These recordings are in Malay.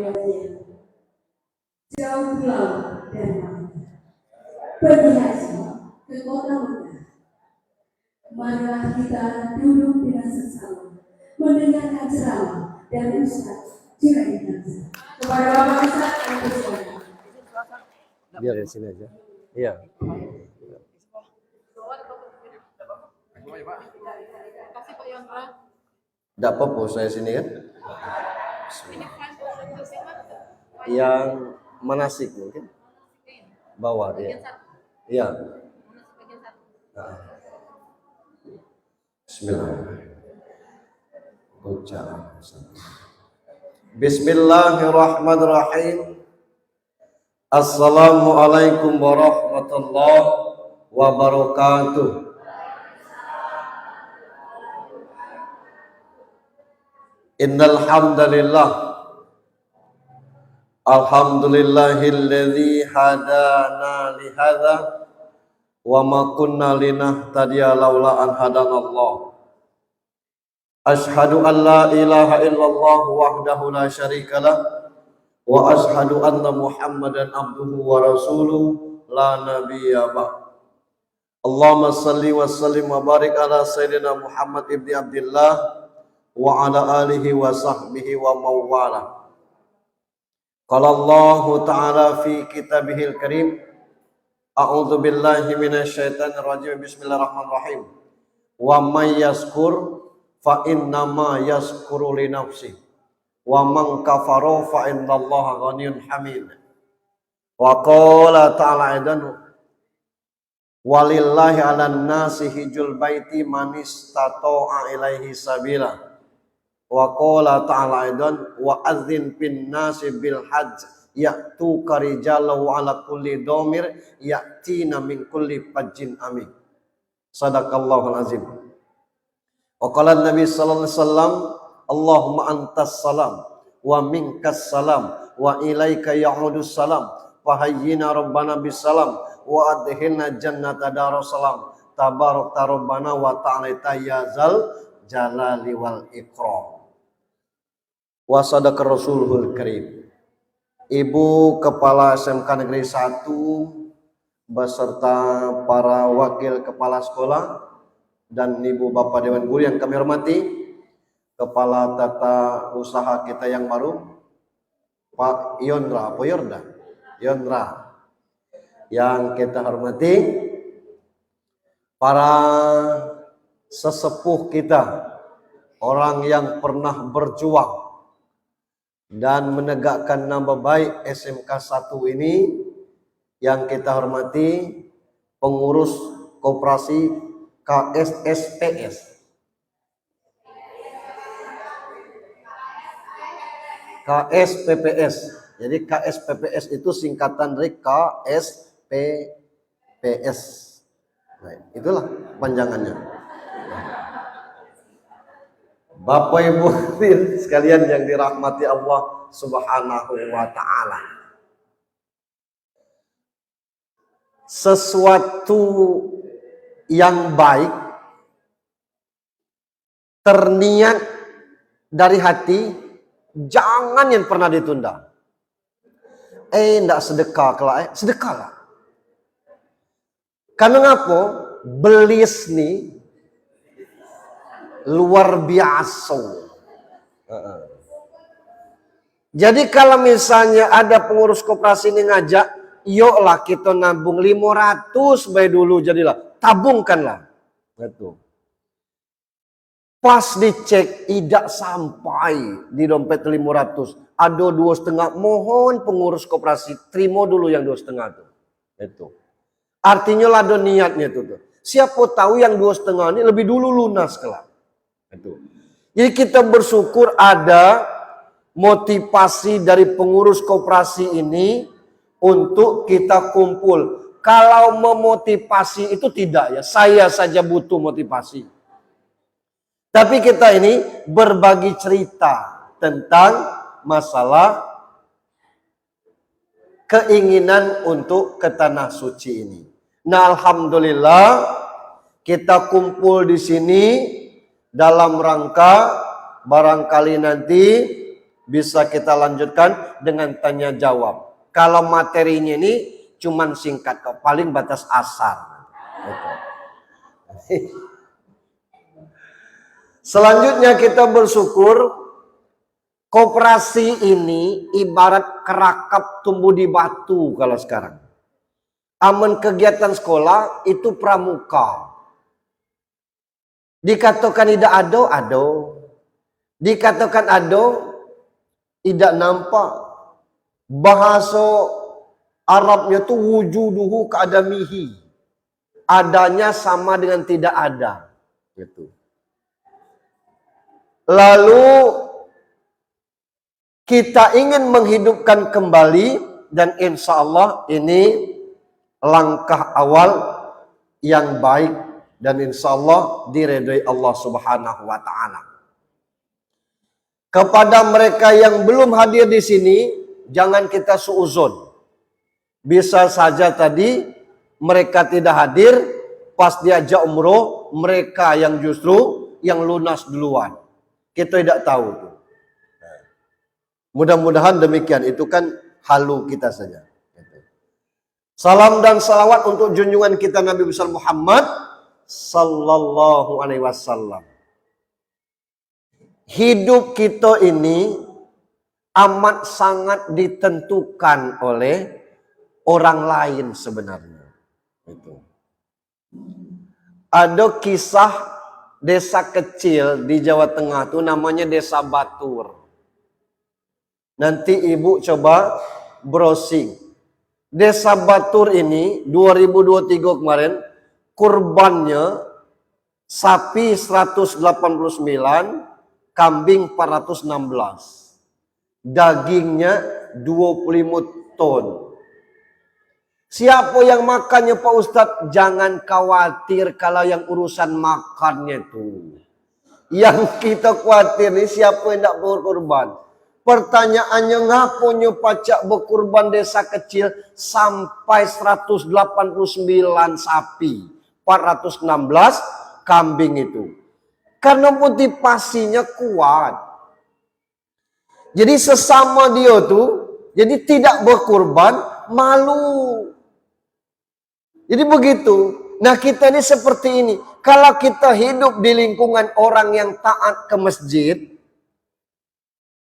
pegawainya, jauh pulau dan Mekah, pergi haji ke kota Mekah. Marilah kita duduk dengan seksama, mendengarkan ceramah dari Ustaz Juraid Hamzah. Kepada Bapak Ustaz yang bersalah. Biar di sini aja. Iya. Tidak apa-apa saya sini kan. Yang manasik mungkin. Bawah dia. Iya. Bismillahirrahmanirrahim. Assalamualaikum warahmatullahi wabarakatuh. Innal hamdalillah, alhamdulillahilladzi hadana li hadza wa ma kunna linahtadiya laula an hadanallah. Ashhadu an la ilaha illallah wahdahu la syarikalah wa ashhadu anna Muhammadan abduhu wa rasuluhu la nabiyya ba'd. Allahumma salli wa sallim wa barik ala sayyidina Muhammad ibni Abdillah wa ala alihi wa sahbihi wa mawala. Qala Allah ta'ala fi kitabihil karim, a'udzu billahi minasyaitonir rajim, bismillahirrahmanirrahim. Wa may yaskur fa innama yaskuru li nafsi wa man kafara fa innallaha ghaniyyun hamid. Wa qala ta'ala aidan, walillahi 'alan nasi hijjul baiti man istata'a ilaihi sabila. Wa qala ta'ala aidan, wa adzin fin nasi bil hajj ya'tuka rijalan wa 'ala kulli dhamir ya'tina min kulli fajjin amik. Sadaqallahul azim. Wa qala Nabi sallallahu alaihi wasallam, Allahumma antas salam wa minkas salam wa ilaika ya'udus salam fahayyina rabbana bis salam wa adkhilna jannata darussalam tabarakta rabbana wa ta'ala ya zal jalali wal ikram. Wa sadaqa rasulul karim. Ibu Kepala SMK Negeri 1 beserta para wakil kepala sekolah dan Ibu Bapak Dewan Guru yang kami hormati, Kepala Tata Usaha kita yang baru, Pak Yondra, Yondra, yang kita hormati, para sesepuh kita, orang yang pernah berjuang dan menegakkan nama baik SMK 1 ini, yang kita hormati pengurus koperasi KSSPS. KSPPS. Jadi KSPPS itu singkatan dari KSPPS. Nah, itulah panjangannya. Bapak Ibu sekalian yang dirahmati Allah Subhanahu wa taala. Sesuatu yang baik terniat dari hati, jangan yang pernah ditunda. Ndak sedekah kelak, sedekahlah. Karena ngapa? Belis nih luar biasa. Jadi kalau misalnya ada pengurus koperasi ini ngajak, yuklah kita nabung 500 baik dulu, jadilah tabungkanlah. Betul. Pas dicek tidak sampai di dompet 500, ada 2,5. Mohon pengurus koperasi terima dulu yang 2,5 itu. Itu. Artinya lah ada niatnya itu. Siapa tahu yang 2,5 ini lebih dulu lunas kelak. Itu. Jadi kita bersyukur ada motivasi dari pengurus koperasi ini untuk kita kumpul. Kalau memotivasi itu tidak ya, saya saja butuh motivasi. Tapi kita ini berbagi cerita tentang masalah keinginan untuk ke tanah suci ini. Nah, alhamdulillah kita kumpul di sini dalam rangka barangkali nanti Bisa kita lanjutkan dengan tanya jawab. Kalau materinya ini cuman singkat kok, paling batas asar. Selanjutnya kita bersyukur koperasi ini ibarat kerakap tumbuh di batu kalau sekarang. Aman kegiatan sekolah itu pramuka. Dikatakan tidak ada. Dikatakan ada, tidak nampak. Bahasa Arabnya tuh wujuduhu keadamihi. Adanya sama dengan tidak ada. Gitu. Lalu kita ingin menghidupkan kembali dan insya Allah ini langkah awal yang baik dan insya Allah diridhoi Allah Subhanahu wa Ta'ala. Kepada mereka yang belum hadir di sini, jangan kita suuzon. Bisa saja tadi mereka tidak hadir, pas diajak umroh, mereka yang justru yang lunas duluan. Kita tidak tahu. Mudah-mudahan demikian, itu kan halu kita saja. Salam dan salawat untuk junjungan kita Nabi besar Muhammad sallallahu alaihi wasallam. Hidup kita ini amat sangat ditentukan oleh orang lain sebenarnya. Itu. Ada kisah desa kecil di Jawa Tengah tuh namanya Desa Batur. Nanti ibu coba browsing. Desa Batur ini 2023 kemarin kurbannya sapi 189, kambing 416. Dagingnya 25 ton. Siapa yang makannya Pak Ustadz? Jangan khawatir kalau yang urusan makannya tuh. Yang kita khawatir nih siapa yang tidak berkorban. Pertanyaannya ngapunnya pacak berkurban desa kecil sampai 189 sapi, 416 kambing itu. Karena motivasinya kuat. Jadi sesama dia tuh, jadi tidak berkurban, malu. Jadi begitu. Nah kita ini seperti ini. Kalau kita hidup di lingkungan orang yang taat ke masjid,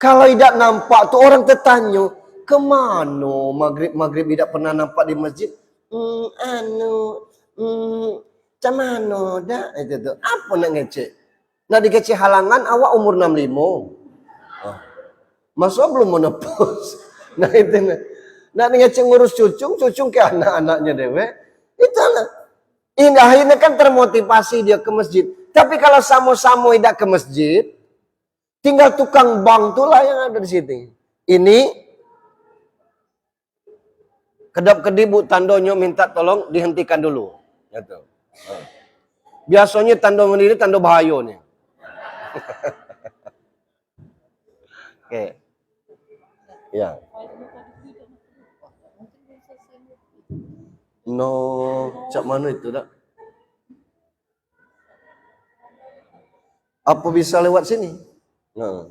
kalau tidak nampak tuh orang tertanya, kemana maghrib tidak pernah nampak di masjid? Camano dah itu tuh. Apa nak ngecek? Nak dikecek halangan awak umur 65. Oh. Masa belum menepus. Nah itu nak ngecek ngurus cucung ke anak-anaknya dewe. Itulah. Ini akhirnya kan termotivasi dia ke masjid. Tapi kalau sama-sama tidak ke masjid, tinggal tukang bank itulah yang ada di situ. Ini kedap-kedip bu tandonyo minta tolong dihentikan dulu. Gitu. Biasanya tanda ini tanda bahaya nih. Oke. Ya. No, cak mana itu dak? Apa bisa lewat sini? Nah.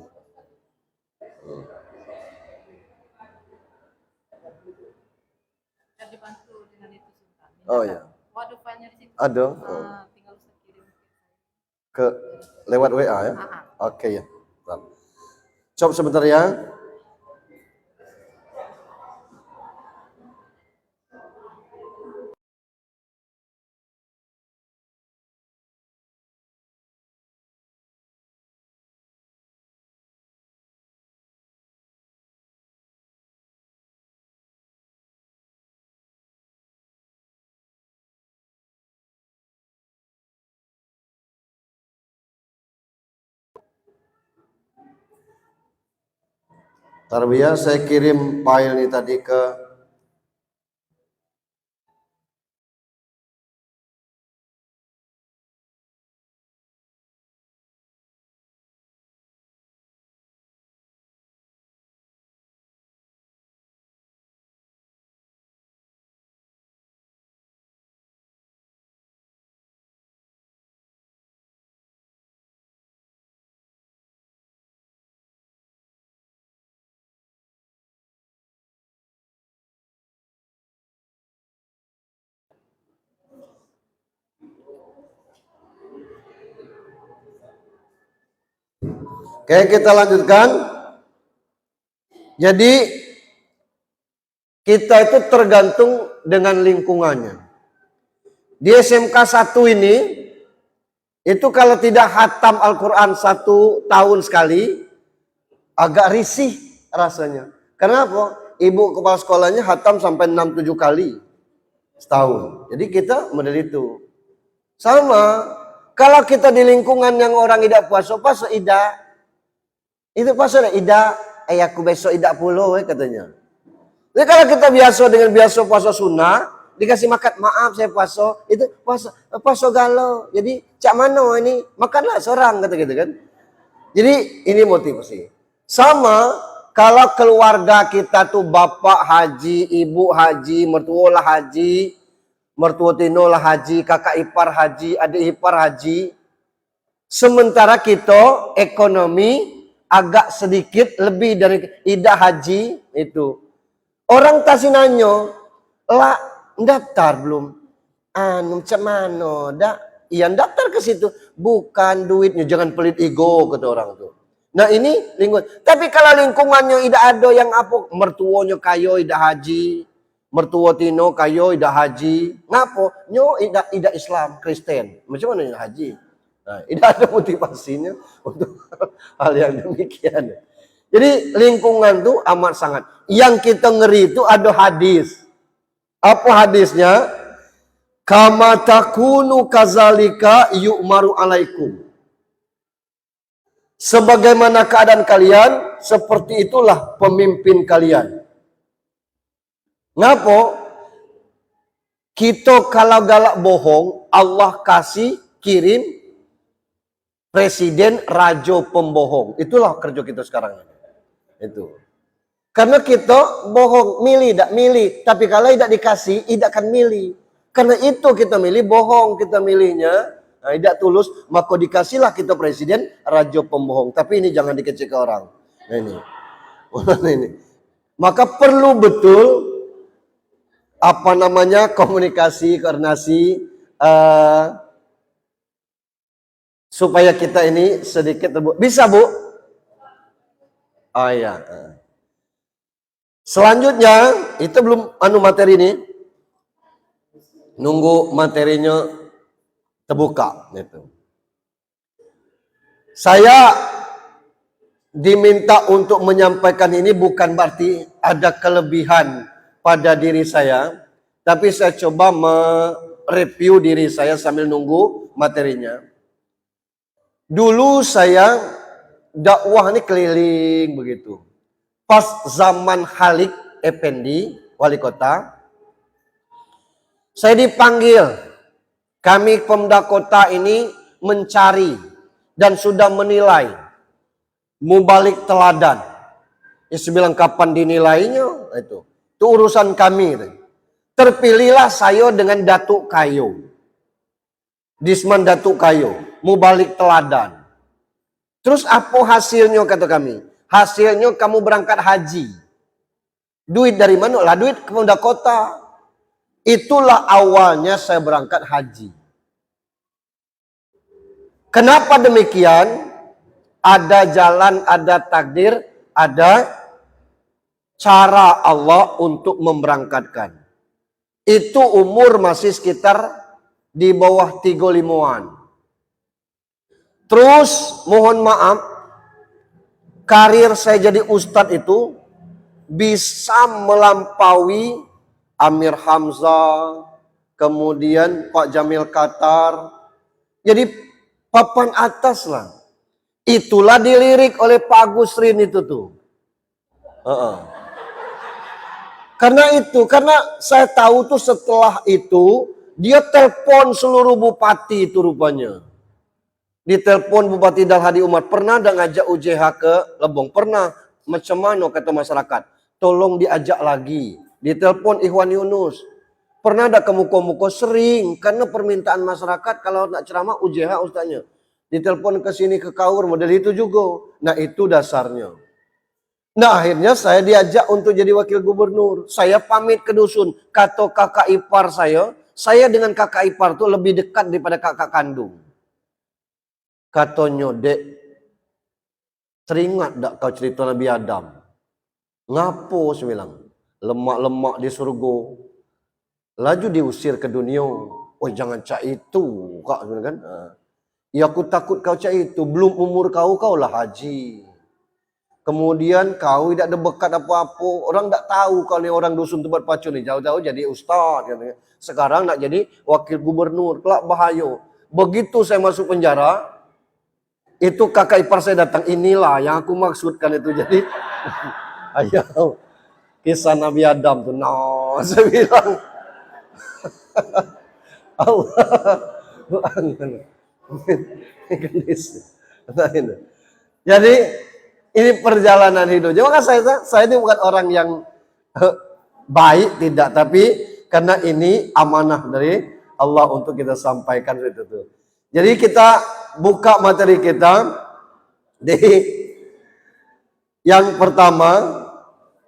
Oh ya. Ada. Ke lewat WA ya? Oke ya. Coba sebentar ya. Tarbiyah saya kirim file ini tadi ke Oke, kita lanjutkan. Jadi kita itu tergantung dengan lingkungannya. Di SMK 1 ini, itu kalau tidak hatam Al-Quran 1 tahun sekali, agak risih rasanya. Kenapa? Ibu kepala sekolahnya hatam sampai 6-7 kali setahun. Jadi kita model itu. Sama, kalau kita di lingkungan yang orang tidak puasa ida. Itu puasa ida, aku besok ida puluh katanya. Jadi kalau kita biasa dengan biasa puasa sunnah, dikasih makan, maaf saya puasa, itu puasa galau. Jadi cak mano ini, makanlah seorang kata gitu kan. Jadi ini motivasi. Sama kalau keluarga kita tuh bapak haji, ibu haji, mertua lah haji, mertua tino lah haji, kakak ipar haji, adik ipar haji. Sementara kita ekonomi agak sedikit lebih dari ida haji itu. Orang tasinanyo lah daftar belum? Anu cemano dak? Iya daftar ke situ. Bukan duitnya, jangan pelit ego kata orang tuh. Nah ini lingkungan. Tapi kalau lingkungannya tidak ada yang apa, mertuanya kayo tidak haji, mertua tino kayo tidak haji, ngapo? Nyo tidak Islam, Kristen. Macam mana yang haji? Nah, tidak ada motivasinya untuk hal yang demikian. Jadi lingkungan tuh amat sangat. Yang kita ngeri itu ada hadis. Apa hadisnya? Kama takunu kazalika yu'maru alaikum. Sebagaimana keadaan kalian, seperti itulah pemimpin kalian. Ngapo? Kita kalau galak bohong, Allah kasih kirim presiden rajo pembohong. Itulah kerja kita sekarang ini. Itu. Karena kita bohong, milih, tidak milih. Tapi kalau tidak dikasih, tidak akan milih. Karena itu kita milih, bohong kita milihnya. Nah, tidak tulus, maka dikasihlah kita presiden rajo pembohong. Tapi ini jangan dikecek ke orang. Nah, ini. Maka perlu betul apa namanya komunikasi, koordinasi supaya kita ini sedikit terbuka. Bisa Bu? Oh iya. Selanjutnya itu belum materi ini. Nunggu materinya terbuka gitu. Saya diminta untuk menyampaikan ini bukan berarti ada kelebihan pada diri saya, tapi saya coba mereview diri saya sambil nunggu materinya. Dulu saya dakwah ini keliling begitu. Pas zaman Halik Effendi, wali kota, saya dipanggil. Kami Pemda Kota ini mencari dan sudah menilai mubalik teladan. Ya saya bilang kapan dinilainya itu urusan kami. Terpilihlah saya dengan Datuk Kayo. Disman Datuk Kayo, mubalik teladan. Terus apa hasilnya kata kami? Hasilnya kamu berangkat haji. Duit dari mana? Lah duit Pemda Kota. Itulah awalnya saya berangkat haji. Kenapa demikian? Ada jalan, ada takdir, ada cara Allah untuk memberangkatkan. Itu umur masih sekitar di bawah 35-an. Terus mohon maaf, karir saya jadi ustadz itu bisa melampaui Amir Hamzah, kemudian Pak Jamil Qatar. Jadi papan atas lah. Itulah dilirik oleh Pak Agus Rin itu tuh. Karena saya tahu tuh setelah itu dia telepon seluruh bupati itu rupanya. Ditelepon Bupati Dalhadi Umar, pernah ada ngajak UJH ke Lebong? Pernah. Macam mana kata masyarakat? Tolong diajak lagi. Ditelepon Ikhwan Yunus. Pernah ada kemuko-muko? Sering. Karena permintaan masyarakat kalau nak ceramah UJH ustaznya. Ditelepon ke sini ke Kaur, model itu juga. Nah itu dasarnya. Nah akhirnya saya diajak untuk jadi wakil gubernur. Saya pamit ke dusun. Kata kakak ipar saya dengan kakak ipar tuh lebih dekat daripada kakak kandung. Katanya, Dek, Teringat tak kau cerita Nabi Adam? Ngapo semilang? Lemak-lemak di surga. Laju diusir ke dunia. Oh jangan cak itu kak kan? Ya aku takut kau cak itu. Belum umur kau lah haji. Kemudian kau tidak ada bekat apa-apa. Orang tak tahu kau ni orang dusun tempat pacu ni. Jauh-jauh jadi ustaz. Katanya. Sekarang nak jadi wakil gubernur. Kelak bahaya. Begitu saya masuk penjara, itu kakak ipar saya datang. Inilah yang aku maksudkan itu. Jadi, ayo. Kisah Nabi Adam tuh. No, saya bilang. Allah. Jadi, ini perjalanan hidup. Jadi saya ini bukan orang yang baik, tidak. Tapi karena ini amanah dari Allah untuk kita sampaikan itu tuh. Jadi kita buka materi kita di yang pertama,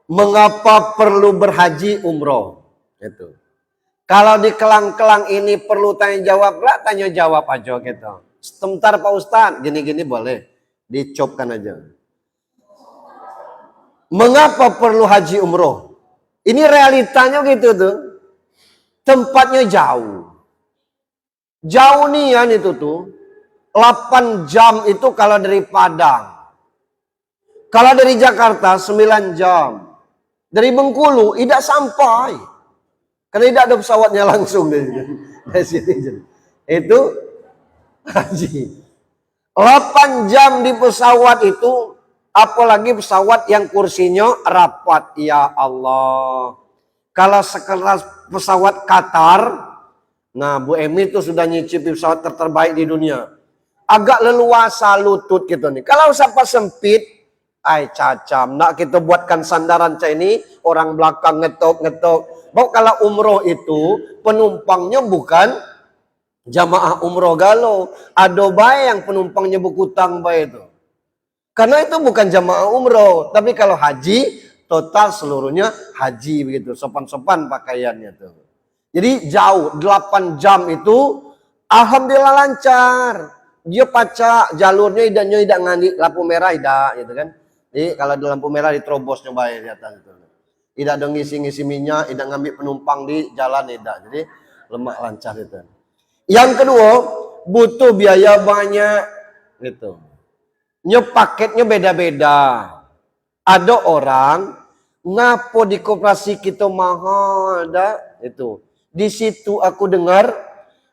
mengapa perlu berhaji umroh? Itu. Kalau di kelang-kelang ini perlu tanya jawab, lah tanya jawab aja gitu. Sebentar Pak Ustadz, gini-gini boleh dicopkan aja. Mengapa perlu haji umroh? Ini realitanya gitu tuh. Tempatnya jauh. Jauh nian itu tuh. 8 jam itu kalau dari Padang. Kalau dari Jakarta 9 jam. Dari Bengkulu tidak sampai. Karena tidak ada pesawatnya langsung dari sini. Itu haji. 8 jam di pesawat itu. Apalagi pesawat yang kursinya rapat. Ya Allah. Kalau sekelas pesawat Qatar. Nah Bu Emi itu sudah nyicipi pesawat terbaik di dunia. Agak leluasa lutut gitu nih. Kalau siapa sempit. Ay cacam. Nak kita buatkan sandaran cah ini. Orang belakang ngetok-ngetok. Bahwa kalau umroh itu. Penumpangnya bukan jamaah umroh galau. Ada baik yang penumpangnya berkutang baik itu. Karena itu bukan jamaah umroh. Tapi kalau haji, total seluruhnya haji begitu. Sopan-sopan pakaiannya tuh. Jadi jauh, 8 jam itu, alhamdulillah lancar. Dia pacak jalurnya tidak ngandi lampu merah, tidak gitu kan. Jadi kalau di lampu merah diterobosnya baik di atas itu. Tidak ada ngisi-ngisi minyak, tidak ngambil penumpang di jalan, tidak. Jadi lemak lancar itu. Yang kedua, butuh biaya banyak gitu. Paketnya beda-beda. Ada orang ngapo di koperasi kita mahal dah itu. Di situ aku dengar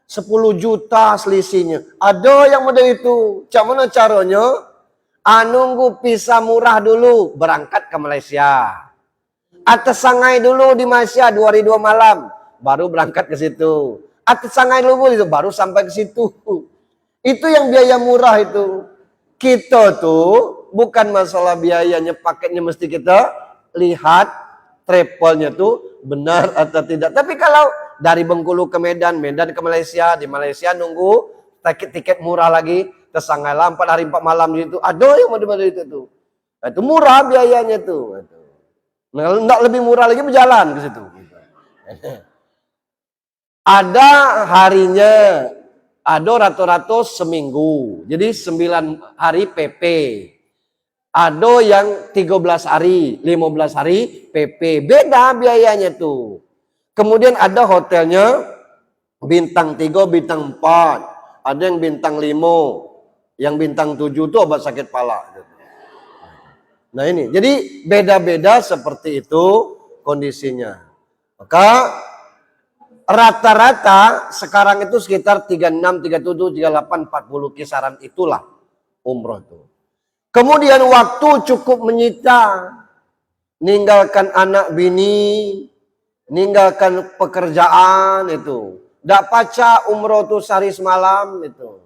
10 juta selisihnya. Ada yang model itu. Macam mana caranya? Nunggu pisah murah dulu berangkat ke Malaysia. Atas sangai dulu di Malaysia 2 hari 2 malam baru berangkat ke situ. Atas sangai dulu itu baru sampai ke situ. Itu yang biaya murah itu. Kita tuh bukan masalah biayanya, paketnya mesti kita lihat travelnya tuh benar atau tidak. Tapi kalau dari Bengkulu ke Medan, Medan ke Malaysia, di Malaysia nunggu tiket murah lagi, tersangailah 4 hari 4 malam di situ. Ada yang model-model itu tuh. Nah, itu murah biayanya tuh. Nah, enggak lebih murah lagi berjalan ke situ. Ada harinya. Ada rata-rata seminggu. Jadi 9 hari PP. Ada yang 13 hari, 15 hari PP. Beda biayanya tuh. Kemudian ada hotelnya bintang 3, bintang 4. Ada yang bintang 5. Yang bintang 7 itu obat sakit kepala. Nah ini. Jadi beda-beda seperti itu kondisinya. Maka rata-rata sekarang itu sekitar 36, 37, 38, 40 kisaran itulah umroh itu. Kemudian waktu cukup menyita. Ninggalkan anak bini, ninggalkan pekerjaan itu. Ndak paca umroh itu sehari semalam itu.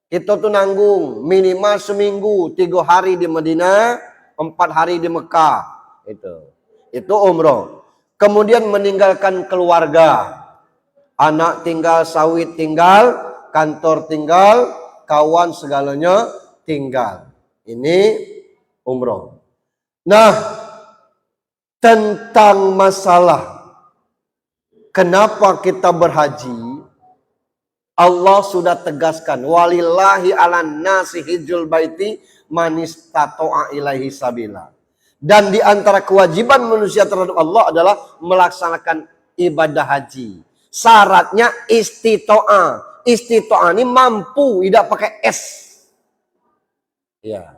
Kita tuh nanggung minimal seminggu, 3 hari di Madinah, 4 hari di Mekah. Itu umroh. Kemudian meninggalkan keluarga. Anak tinggal, sawit tinggal, kantor tinggal, kawan segalanya tinggal. Ini umroh. Nah, tentang masalah kenapa kita berhaji, Allah sudah tegaskan, walillahi 'alan nasi hijjul baiti manis tato'a ilaihi sabila. Dan di antara kewajiban manusia terhadap Allah adalah melaksanakan ibadah haji. Syaratnya istito'ah. Istito'ah ini mampu, tidak pakai S. Ya.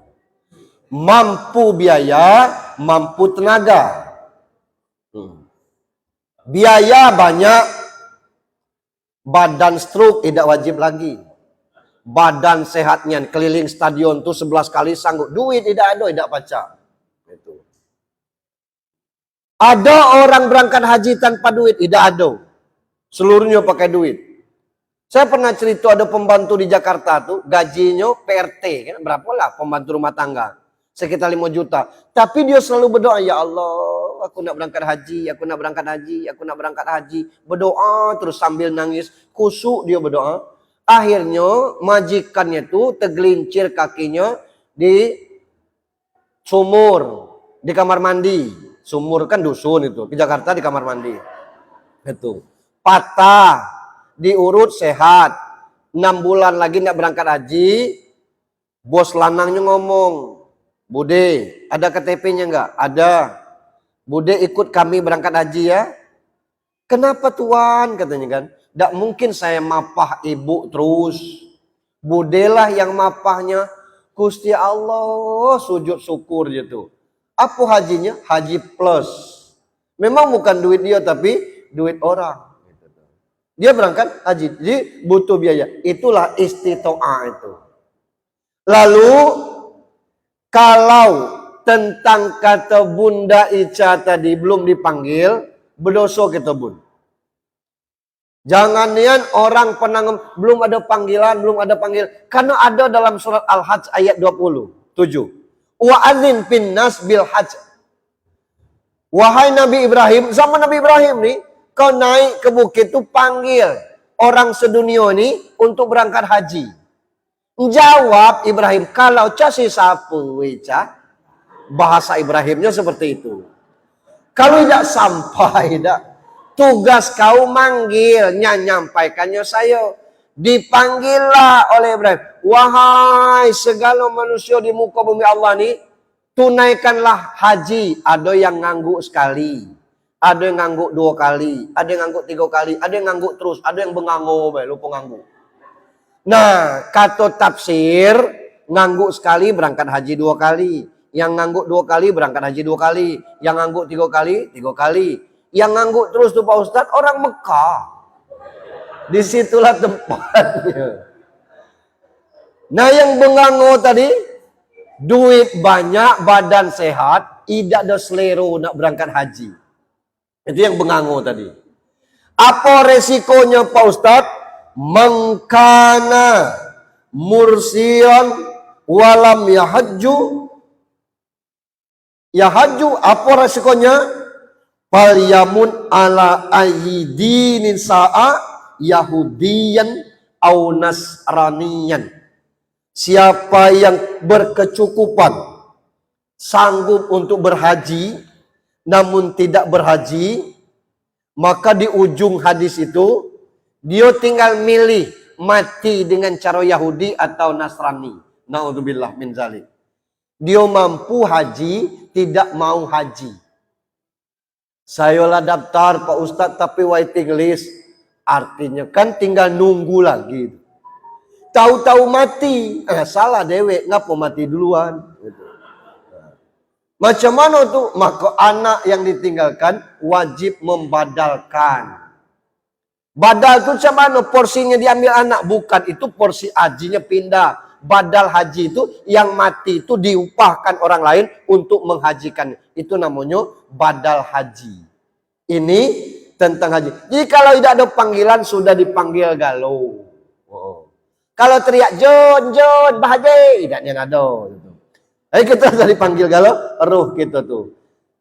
Mampu biaya, mampu tenaga. Biaya banyak, badan stroke tidak wajib lagi. Badan sehatnya keliling stadion tuh 11 kali sanggup. Duit tidak ada, tidak baca. Itu. Ada orang berangkat haji tanpa duit, tidak ada. Seluruhnya pakai duit. Saya pernah cerita ada pembantu di Jakarta tuh, gajinya PRT, kan berapa lah pembantu rumah tangga? Sekitar 5 juta. Tapi dia selalu berdoa, ya Allah, aku nak berangkat haji, aku nak berangkat haji, aku nak berangkat haji. Berdoa terus sambil nangis, kusuk dia berdoa. Akhirnya majikannya tuh tergelincir kakinya di sumur, di kamar mandi. Sumur kan dusun itu, di Jakarta di kamar mandi. Itu. Patah, diurut sehat. 6 bulan lagi nak berangkat haji, bos lanangnya ngomong, Bude, ada KTP-nya enggak? Ada. Bude ikut kami berangkat haji ya. Kenapa tuan? Katanya kan. Tidak mungkin saya mapah ibu terus. Bude lah yang mapahnya. Gusti Allah, sujud syukur gitu. Apa hajinya? Haji plus. Memang bukan duit dia tapi duit orang. Dia berangkat haji. Jadi butuh biaya. Itulah istito'ah itu. Lalu kalau tentang kata Bunda Ica tadi belum dipanggil, berdosa kita bun. Jangan nian orang penanggung belum ada panggilan, belum ada panggil. Karena ada dalam surat Al-Hajj ayat 27. Wa adzin fin nas bil hajj. Wahai Nabi Ibrahim, zaman Nabi Ibrahim nih, kau naik ke bukit itu panggil orang sedunia ini untuk berangkat haji. Jawab Ibrahim, kalau casi sapu Ica, bahasa Ibrahimnya seperti itu. Kalau tidak sampai, tidak. Tugas kau manggilnya, nyampaikannya saya. Dipanggillah oleh Ibrahim. Wahai segala manusia di muka bumi Allah ini, tunaikanlah haji. Ada yang ngangguk sekali. Ada yang ngangguk 2 kali. Ada yang ngangguk 3 kali. Ada yang ngangguk terus. Ada yang benganggu, lupa ngangguk. Nah, kata tafsir, ngangguk sekali berangkat haji 2 kali. Yang ngangguk 2 kali berangkat haji 2 kali. Yang ngangguk 3 kali, 3 kali. Yang ngangguk terus tuh Pak Ustadz, orang Mekah. Disitulah tempatnya. Nah, yang benganggu tadi, duit banyak, badan sehat, tidak ada selero nak berangkat haji. Itu yang benganggu tadi. Apa resikonya Pak Ustadz? Mengkana mursian walam yahajju. Yahajju, apa resikonya? Falyamun ala ayyidinin sa'a yahudiyan au nasraniyan. Siapa yang berkecukupan sanggup untuk berhaji namun tidak berhaji, maka di ujung hadis itu dia tinggal milih mati dengan cara Yahudi atau Nasrani. Naudzubillah min zalik. Dia mampu haji, tidak mau haji. Sayalah daftar Pak Ustadz tapi waiting list. Artinya kan tinggal nunggu lagi. Tahu-tahu mati. Salah dewek, ngapa mati duluan? Macam mana tuh? Maka anak yang ditinggalkan wajib membadalkan. Badal itu macam mana? Porsinya diambil anak. Bukan, itu porsi hajinya pindah. Badal haji itu yang mati itu diupahkan orang lain untuk menghajikan. Itu namanya badal haji. Ini tentang haji. Jadi kalau tidak ada panggilan sudah dipanggil galau. Oh. Kalau teriak John, John, bahagia. Tidak ada. Jadi kita sudah dipanggil galau, roh kita tuh.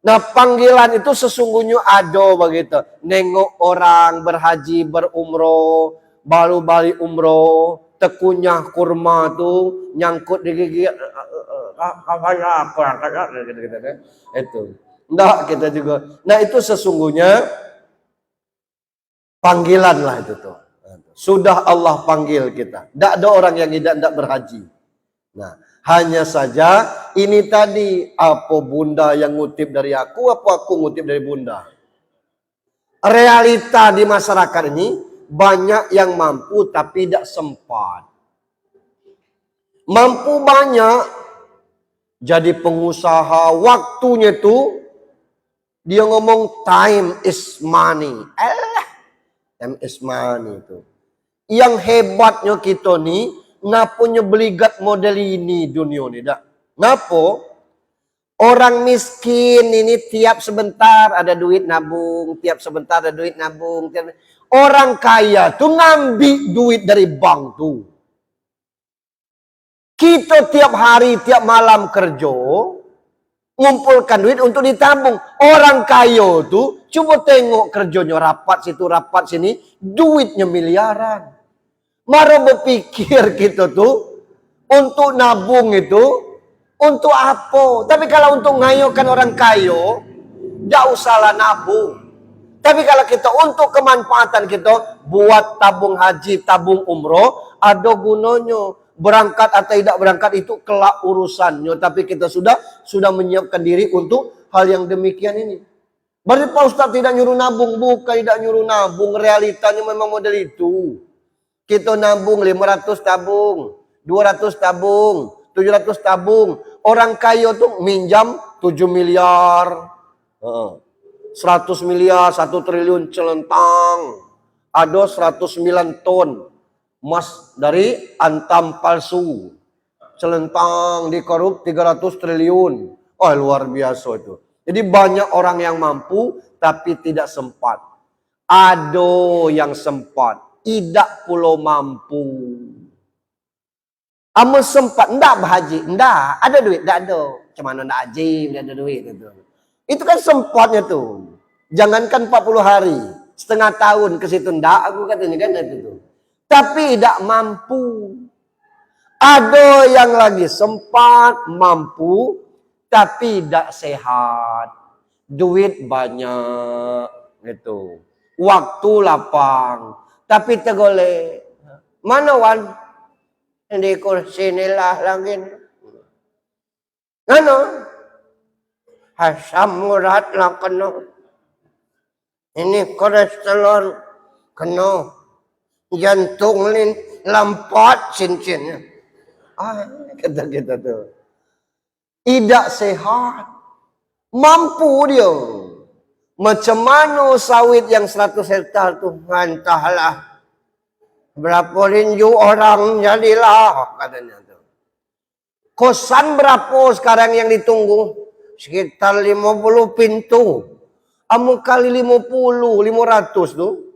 Nah, panggilan itu sesungguhnya ada begitu. Nengok orang berhaji, berumroh, baru balik umroh, tekunyah kurma tuh nyangkut di gigi. Itu. Enggak, kita juga. Nah, itu sesungguhnya panggilan lah itu tuh. Sudah Allah panggil kita. Tidak ada orang yang tidak berhaji. Nah, Hanya saja ini tadi, apa bunda yang ngutip dari aku, apa aku ngutip dari bunda? Realita di masyarakat ini banyak yang mampu tapi tidak sempat. Mampu banyak jadi pengusaha, waktunya itu dia ngomong time is money. Time is money itu. Yang hebatnya kita nih, napunya beligat model ini dunia ini dak. Napo? Orang miskin ini tiap sebentar ada duit nabung, tiap sebentar ada duit nabung. Orang kaya tuh ngambil duit dari bank tuh. Kita tiap hari, tiap malam kerja, ngumpulkan duit untuk ditabung. Orang kaya tuh, coba tengok kerjanya rapat situ, rapat sini, duitnya miliaran. Mari berpikir kita tuh, untuk nabung itu, untuk apa? Tapi kalau untuk ngayokan orang kaya, tidak usahlah nabung. Tapi kalau kita untuk kemanfaatan kita, buat tabung haji, tabung umroh, ada gunanya. Berangkat atau tidak berangkat itu kelak urusannya. Tapi kita sudah menyiapkan diri untuk hal yang demikian ini. Berarti Pak Ustadz tidak nyuruh nabung. Bukan tidak nyuruh nabung. Realitanya memang model itu. Kita nabung 500 tabung, 200 tabung, 700 tabung. Orang kaya tuh minjam 7 miliar. 100 miliar, 1 triliun celentang. Ada 109 ton. Emas dari antam palsu. Celentang dikorup 300 triliun. Oh luar biasa itu. Jadi banyak orang yang mampu tapi tidak sempat. Ada yang sempat. Tidak pulau mampu. Amal sempat. Tidak berhaji. Tidak. Ada duit. Tidak ada. Macam mana tidak haji. Tidak ada duit. Itu kan sempatnya tuh. Jangankan 40 hari. Setengah tahun ke situ. Tidak aku katanya kan itu. Tapi tidak mampu. Ada yang lagi sempat, mampu, tapi tidak sehat. Duit banyak, gitu. Waktu lapang, tapi tegolek. Mana wan? Di kursi inilah lagi. Ano? Asam urat lah kena. Ini kolesterol kena. Jantung lampat cincinnya. Kata kita tuh. Tidak sehat. Mampu dia. Macam mana sawit yang 100 hektar tuh. Entahlah. Berapa rinju orang jadilah. Katanya tuh. Kosan berapa sekarang yang ditunggu? Sekitar 50 pintu. Amu kali 50, 500 tuh.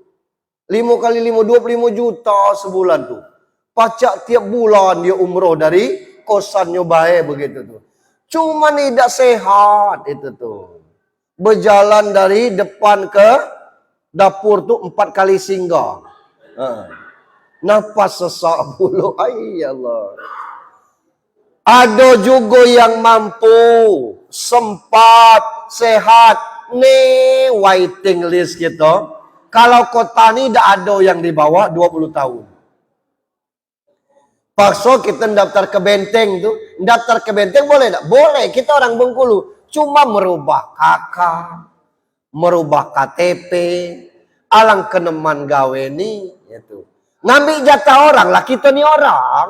5 kali 5, 25 juta sebulan tuh. Pajak tiap bulan dia umroh dari kosannya baik begitu tuh. Cuma tidak sehat itu tuh. Berjalan dari depan ke dapur tuh 4 kali singgah. Nafas sesak bulu. Ay Allah. Ada juga yang mampu, sempat, sehat. Nih waiting list gitu. Kalau kota ini tidak ada yang di bawah 20 tahun. Pakso kita daftar ke benteng tuh. Daftar ke benteng boleh tidak? Boleh. Kita orang Bengkulu. Cuma merubah KK. Merubah KTP. Alang keneman gawe ini. Gitu. Ngambil jatah orang lah. Kita nih orang.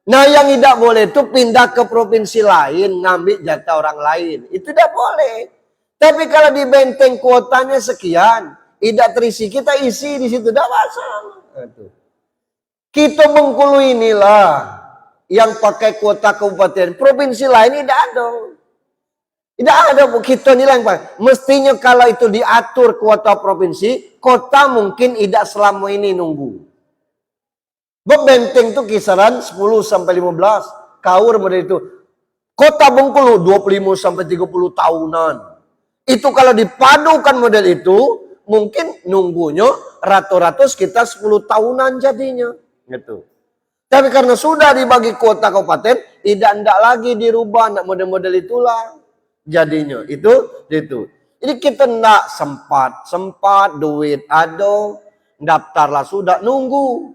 Nah yang tidak boleh itu pindah ke provinsi lain. Ngambil jatah orang lain. Itu tidak boleh. Tapi kalau di benteng kuotanya sekian, tidak terisi, kita isi di situ, tidak masalah. Kita Bengkulu inilah yang pakai kuota kabupaten, provinsi lain tidak ada. Tidak ada, kita nilai yang pakai. Mestinya kalau itu diatur kuota provinsi, kota mungkin tidak selama ini nunggu. Benteng itu kisaran 10 sampai 15, kaur model itu. Kota Bengkulu 25 sampai 30 tahunan. Itu kalau dipadukan model itu, mungkin nunggunya rata-rata sekitar 10 tahunan jadinya. Gitu. Tapi karena sudah dibagi kuota kabupaten, tidak lagi dirubah, tidak model-model itulah jadinya. Itu. Jadi kita tidak sempat duit ada, daftarlah sudah nunggu.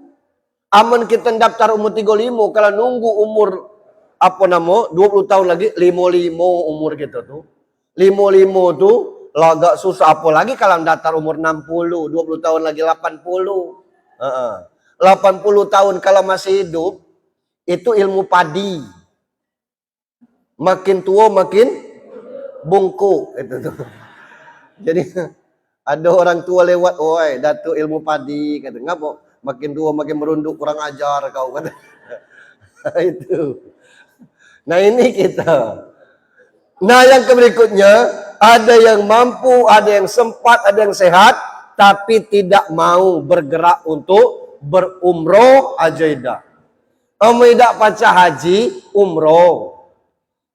Aman kita daftar umur 35, kalau nunggu umur 20 tahun lagi, 55 umur kita tuh. 55 tuh agak susah, apalagi kalau daftar umur 60, 20 tahun lagi 80. 80 tahun kalau masih hidup, itu ilmu padi. Makin tua makin bungkuk itu tuh. Jadi ada orang tua lewat, "Oi, Datuk ilmu padi," kata. "Ngapa? Makin tua makin merunduk, kurang ajar kau," kata. Itu. Nah, ini kita. Nah, yang berikutnya, ada yang mampu, ada yang sempat, ada yang sehat, tapi tidak mau bergerak untuk berumroh ajaidah. Tidak pacar haji, umroh.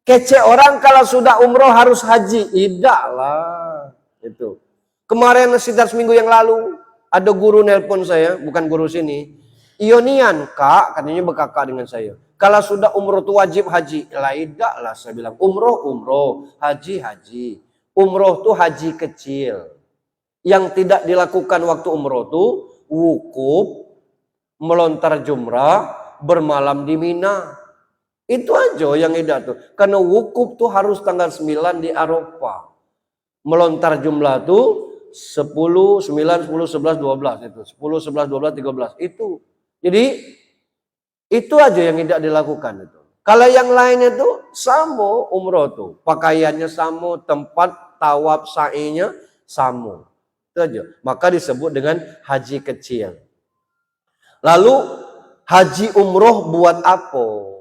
Kece orang kalau sudah umroh harus haji. Tidak lah. Itu. Kemarin sekitar seminggu yang lalu, ada guru nelpon saya, bukan guru sini. "Ionian, Kak," katanya berkakak dengan saya. "Kalau sudah umroh itu wajib haji." Lah, tidak lah, saya bilang. Umroh, haji. Umroh itu haji kecil. Yang tidak dilakukan waktu umroh itu wukuf, melontar jumrah, bermalam di Mina. Itu aja yang tidak tuh. Karena wukuf tuh harus tanggal 9 di Arafah. Melontar jumlah tuh 10, 9, 10, 11, 12 itu. 10, 11, 12, 13 itu. Jadi itu aja yang tidak dilakukan itu. Kalau yang lainnya tuh sama umroh tuh. Pakaiannya sama, tempat tawaf sa'inya sama. Itu aja. Maka disebut dengan haji kecil. Lalu haji umroh buat apa?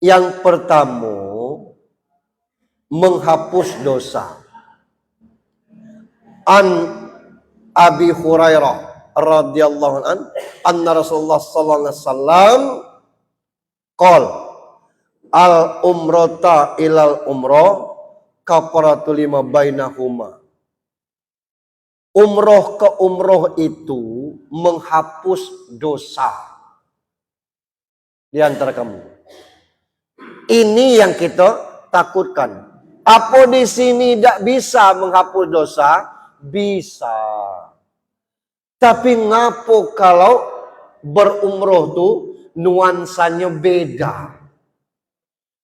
Yang pertama, menghapus dosa. An Abi Hurairah radhiyallahu an, anna Rasulullah sallallahu alaihi wasallam qol al umrata ilal umrah kafaratul lima bainahuma. Umroh ke umroh itu menghapus dosa di antara kamu. Ini yang kita takutkan. Apa di sini tidak bisa menghapus dosa? Bisa. Tapi ngapo kalau berumroh tuh nuansanya beda.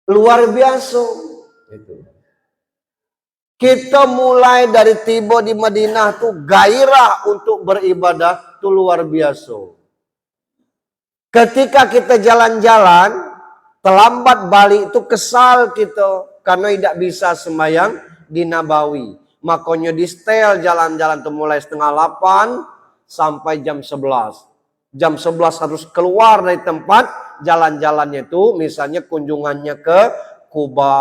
Luar biasa. Kita mulai dari tiba di Madinah tuh gairah untuk beribadah tuh luar biasa. Ketika kita jalan-jalan, terlambat balik itu kesal kita karena tidak bisa sembahyang di Nabawi. Makanya di setel jalan-jalan itu mulai 7:30 sampai jam 11. Jam 11 harus keluar dari tempat jalan-jalannya itu, misalnya kunjungannya ke Kuba,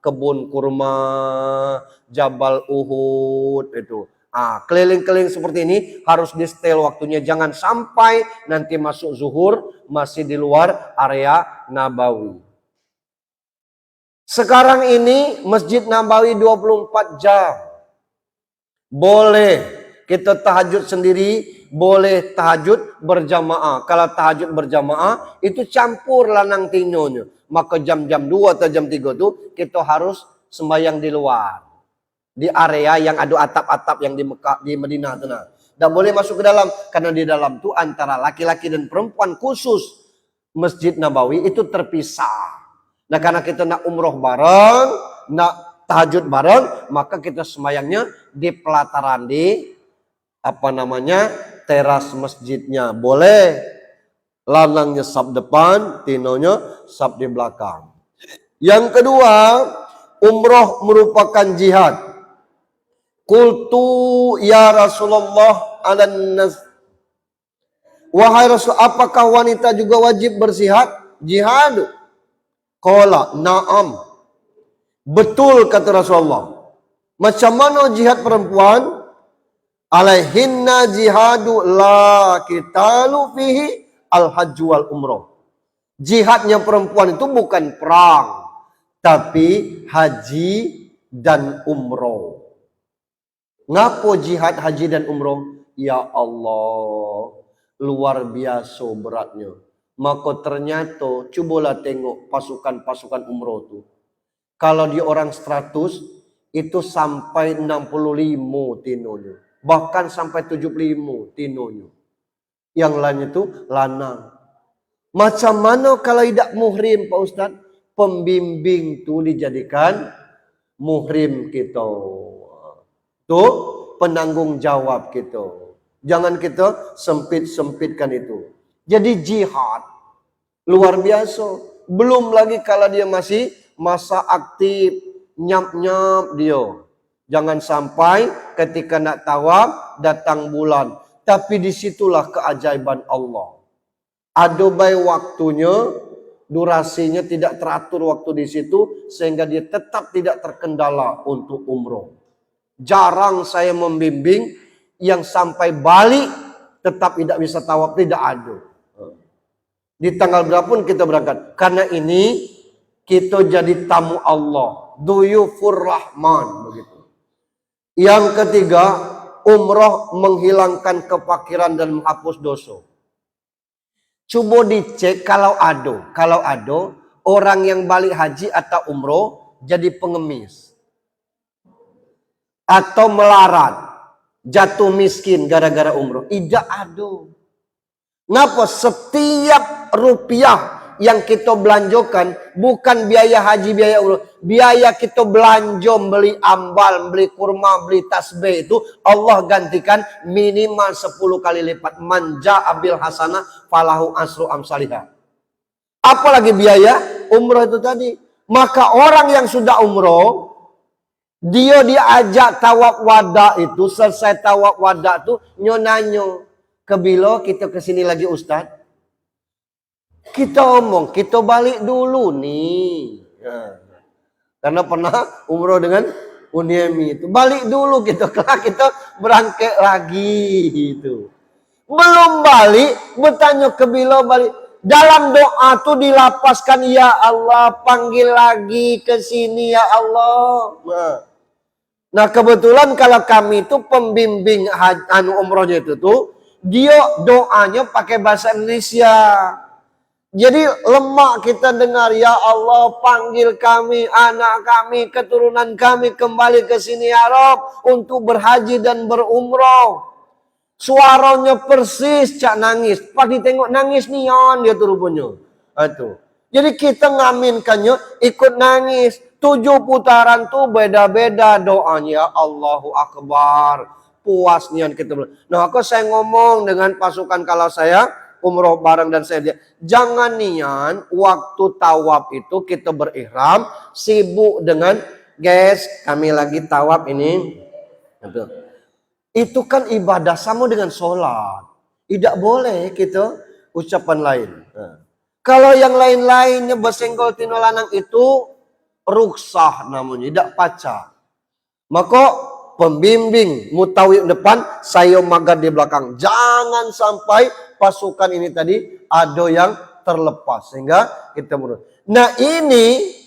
kebun kurma, Jabal Uhud itu. Keliling-keliling seperti ini harus di setel waktunya. Jangan sampai nanti masuk zuhur masih di luar area Nabawi. Sekarang ini Masjid Nabawi 24 jam. Boleh kita tahajud sendiri, boleh tahajud berjamaah. Kalau tahajud berjamaah itu campur lanang tinonya. Maka jam-jam 2 atau jam 3 itu kita harus sembahyang di luar. Di area yang ada atap-atap yang di Mekah, di Madinah itu. Dan boleh masuk ke dalam karena di dalam itu antara laki-laki dan perempuan khusus Masjid Nabawi itu terpisah. Nah, karena kita nak umroh bareng, nak tahajud bareng, maka kita sembahyangnya di pelataran di teras masjidnya. Boleh lanangnya sab depan, tinonya sab di belakang. Yang kedua, umroh merupakan jihad. Qultu ya Rasulullah alan-nas. Wahai Rasul, apakah wanita juga wajib berjihad? Jihad. Qala na'am. Betul kata Rasulullah. Macam mana jihad perempuan? Alaihinna jihadu la qitalu fihi al-hajj wal umrah. Jihadnya perempuan itu bukan perang, tapi haji dan umroh. Ngapo jihad, haji dan umroh? Ya Allah, luar biasa beratnya. Maka ternyata, cobalah tengok pasukan-pasukan umroh itu. Kalau dia orang 100, itu sampai 65 tinonya. Bahkan sampai 75 tinonya. Yang lain itu lanang. Macam mana kalau tidak muhrim Pak Ustaz? Pembimbing itu dijadikan muhrim kita. Tuh penanggung jawab kita. Jangan kita sempit-sempitkan itu. Jadi jihad luar biasa. Belum lagi kalau dia masih masa aktif, nyap-nyap dia. Jangan sampai ketika nak tawaf datang bulan. Tapi disitulah keajaiban Allah. Ada baik waktunya, durasinya tidak teratur waktu di situ, sehingga dia tetap tidak terkendala untuk umroh. Jarang saya membimbing yang sampai balik tetap tidak bisa tawaf, tidak ada. Di tanggal berapa pun kita berangkat. Karena ini kita jadi tamu Allah. Duyufur Rahman. Begitu. Yang ketiga, umroh menghilangkan kefakiran dan menghapus dosa. Coba dicek kalau ada orang yang balik haji atau umroh jadi pengemis. Atau melarat. Jatuh miskin gara-gara umroh. Tidak ada. Kenapa? Setiap rupiah yang kita belanjakan bukan biaya haji, biaya umroh. Biaya kita belanja beli ambal, beli kurma, beli tasbih itu Allah gantikan minimal 10 kali lipat. Manja abil hasanah falahu asru amsalihah. Apalagi biaya umroh itu tadi. Maka orang yang sudah umroh, dia diajak tawaf wada itu, selesai tawaf wada itu nyonanyo. Kebilo kita kesini lagi Ustaz. Kita omong, kita balik dulu nih. Ya. Karena pernah umroh dengan Uniemi itu. Balik dulu kita berangkat lagi itu. Belum balik, bertanya kebilo balik. Dalam doa tuh dilapaskan, ya Allah panggil lagi ke sini ya Allah. Nah kebetulan kalau kami itu pembimbing umrohnya itu tuh, dia doanya pakai bahasa Indonesia. Jadi lemak kita dengar, ya Allah panggil kami, anak kami, keturunan kami kembali ke sini ya Rob untuk berhaji dan berumroh. Suaranya persis cak nangis. Pas ditengok nangis nian dia tuh rupanya. Itu. Jadi kita ngaminkannya ikut nangis. 7 putaran tuh beda-beda doanya. Allahu Akbar. Puas nian kita. Nah aku saya ngomong dengan pasukan kalau saya umroh bareng dan saya dia. Jangan nian waktu tawaf itu kita berihram. Sibuk dengan guys kami lagi tawaf ini. Betul. Itu kan ibadah sama dengan sholat. Tidak boleh kita ucapan lain. Nah. Kalau yang lain-lainnya bersenggol tino lanang itu ruksah namanya, tidak pacar. Maka pembimbing mutawif depan, saya magar di belakang. Jangan sampai pasukan ini tadi ada yang terlepas sehingga kita menurut. Nah ini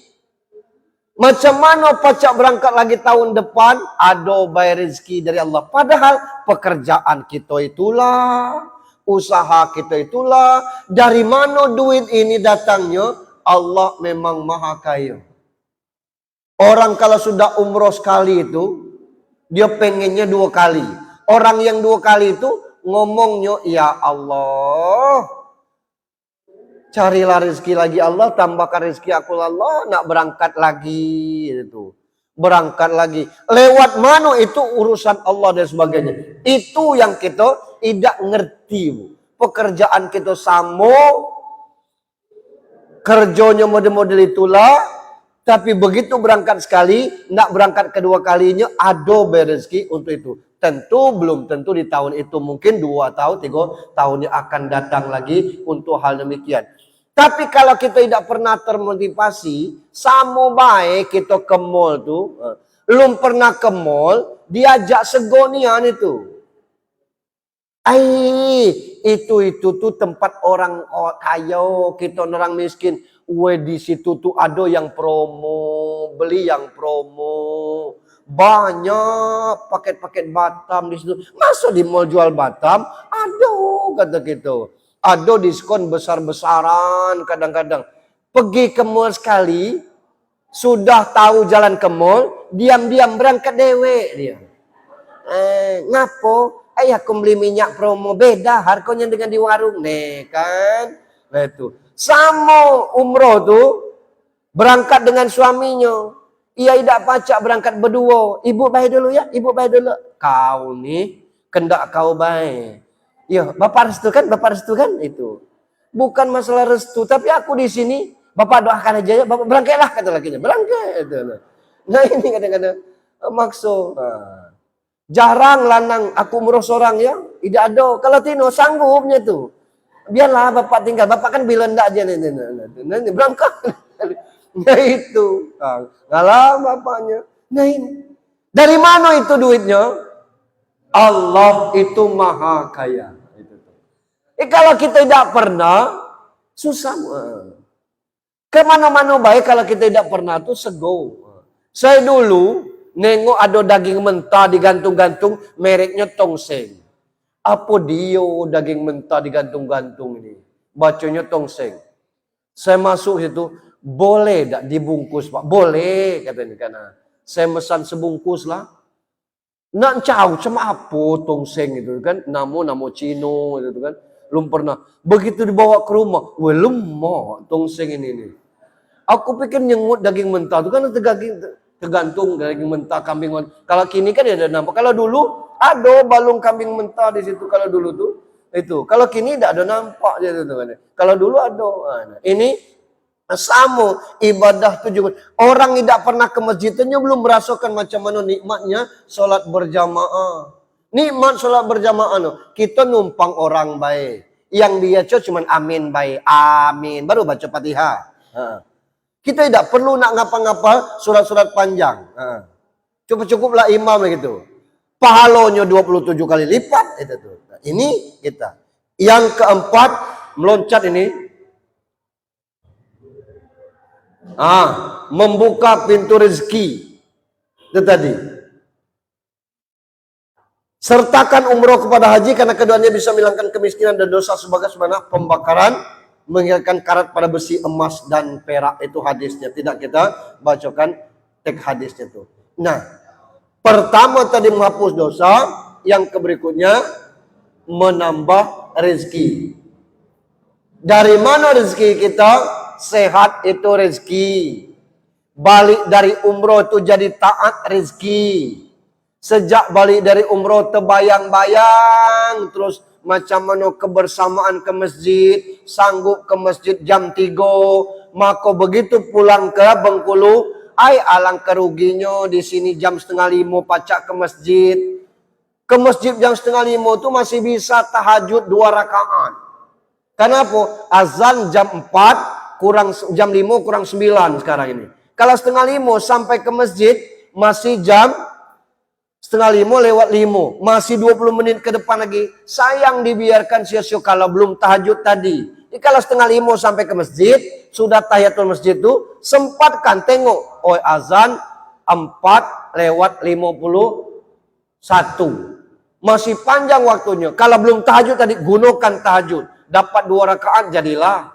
macam mana pacak berangkat lagi tahun depan? Ada bayar rezeki dari Allah. Padahal pekerjaan kita itulah, usaha kita itulah. Dari mana duit ini datangnya? Allah memang maha kaya. Orang kalau sudah umroh sekali itu, dia pengennya 2 kali. Orang yang 2 kali itu ngomongnya, ya Allah, carilah rezeki lagi Allah, tambahkan rezeki aku Allah, nak berangkat lagi itu. Berangkat lagi. Lewat mana itu urusan Allah dan sebagainya. Itu yang kita tidak ngerti. Pekerjaan kita sama, kerjanya model-model itulah, tapi begitu berangkat sekali, nak berangkat kedua kalinya ada rezeki untuk itu. Tentu belum tentu di tahun itu, mungkin 2 tahun, 3 tahunnya akan datang lagi untuk hal demikian. Tapi kalau kita tidak pernah termotivasi, sama baik kita ke mall tuh, belum pernah ke mall, diajak segonian itu. Itu tuh tempat orang kaya, kita orang miskin. Di situ tuh ada yang promo, beli yang promo. Banyak paket-paket Batam di situ. Masa di mall jual Batam? Aduh, kata gitu. Ada diskon besar-besaran kadang-kadang. Pergi ke mall sekali, sudah tahu jalan ke mall, diam-diam berangkat dewe dia. Ngapo? aku beli minyak promo beda harganya dengan di warung. Nih kan. Nah itu. Sama umroh tuh berangkat dengan suaminya. Ia tidak pacak berangkat berdua. Ibu baik dulu ya, ibu baik dulu. Kau nih, kendak kau baik. Ya, bapak restu kan? Bapak restu kan? Itu. Bukan masalah restu, tapi aku di sini, bapak doakan aja ya, bapak berangkatlah kata lakinya. Berangkat. Nah ini kadang-kadang maksud. Nah. Jarang lanang aku umroh seorang ya, tidak ada. Kalau Tino sanggupnya tuh. Biarlah bapak tinggal, bapak kan bilang enggak aja nih, berangkat. Nah itu, ngalah bapaknya. Nah ini, dari mana itu duitnya? Allah itu maha kaya. Kalau kita tidak pernah, susah. Kemana-mana baik kalau kita tidak pernah tuh sego. Saya dulu nengok ada daging mentah digantung-gantung, mereknya tongseng. Apa dia daging mentah digantung-gantung ini? Bacanya tongseng. Saya masuk situ, boleh tak dibungkus Pak? Boleh katanya karena saya mesan sebungkus lah. Nak tahu cuma apa tongseng itu kan? Namo Cino gitu kan? Belum pernah. Begitu dibawa ke rumah, wah lemah tongseng ini. Aku pikir nyengut daging mentah itu kan tergantung daging mentah kambing. Kalau kini kan ada nampak. Kalau dulu ada balung kambing mentah di situ kalau dulu tuh itu. Kalau kini tidak ada nampak gitu kan. Kalau dulu ada. Nah, ini sama ibadah tuh juga. Orang tidak pernah ke masjidnya belum merasakan macam mana nikmatnya sholat berjamaah. Nikmat sholat berjamaah no. Kita numpang orang baik. Yang dia cuma amin baik. Amin. Baru baca Fatihah. Kita tidak perlu nak ngapa-ngapa surat-surat panjang. Cukup-cukuplah imam begitu. Pahalanya 27 kali lipat itu tuh. Nah, ini kita. Yang keempat meloncat ini. Membuka pintu rezeki. Itu tadi. Sertakan umroh kepada haji karena keduanya bisa menghilangkan kemiskinan dan dosa sebagai pembakaran, menghilangkan karat pada besi, emas dan perak. Itu hadisnya. Tidak kita bacakan teks hadisnya itu. Nah, pertama tadi menghapus dosa, yang berikutnya menambah rezeki. Dari mana rezeki kita? Sehat itu rezeki. Balik dari umroh itu jadi taat rezeki. Sejak balik dari umroh terbayang-bayang terus macam mana kebersamaan ke masjid, sanggup ke masjid jam 3, maka begitu pulang ke Bengkulu, alangkah ruginya di sini jam 4:30 pacak ke masjid. Ke masjid jam 4:30 itu masih bisa tahajud 2 rakaat. Kenapa? Azan jam 4 kurang jam 5 kurang 9 sekarang ini. Kalau 4:30 sampai ke masjid masih jam 4:30 lewat 5. Masih 20 menit ke depan lagi. Sayang dibiarkan sia-sia kalau belum tahajud tadi. Jadi kalau 4:30 sampai ke masjid, sudah tahiyatul masjid itu, sempatkan tengok. Oh azan 4 lewat 51. Masih panjang waktunya. Kalau belum tahajud tadi, gunakan tahajud. Dapat 2 rakaat jadilah.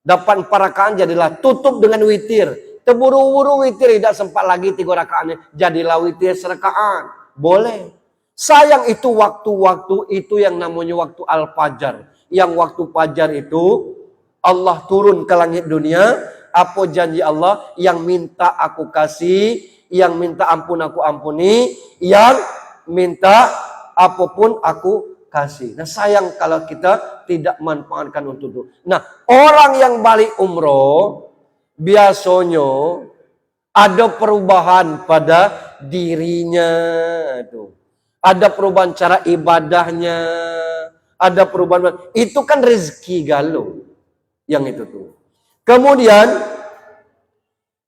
Dapat 4 rakaat jadilah. Tutup dengan witir. Terburu-buru witir tidak sempat lagi 3 rakaatnya. Jadilah witir serakaat. Boleh. Sayang itu waktu-waktu itu yang namanya waktu al-fajar. Yang waktu fajar itu Allah turun ke langit dunia. Apa janji Allah? Yang minta aku kasih. Yang minta ampun aku ampuni. Yang minta apapun aku kasih. Nah sayang kalau kita tidak manfaatkan untuk itu. Nah orang yang balik umroh biasanya ada perubahan pada dirinya itu. Ada perubahan cara ibadahnya, ada perubahan. Itu kan rezeki galuh yang itu tuh. Kemudian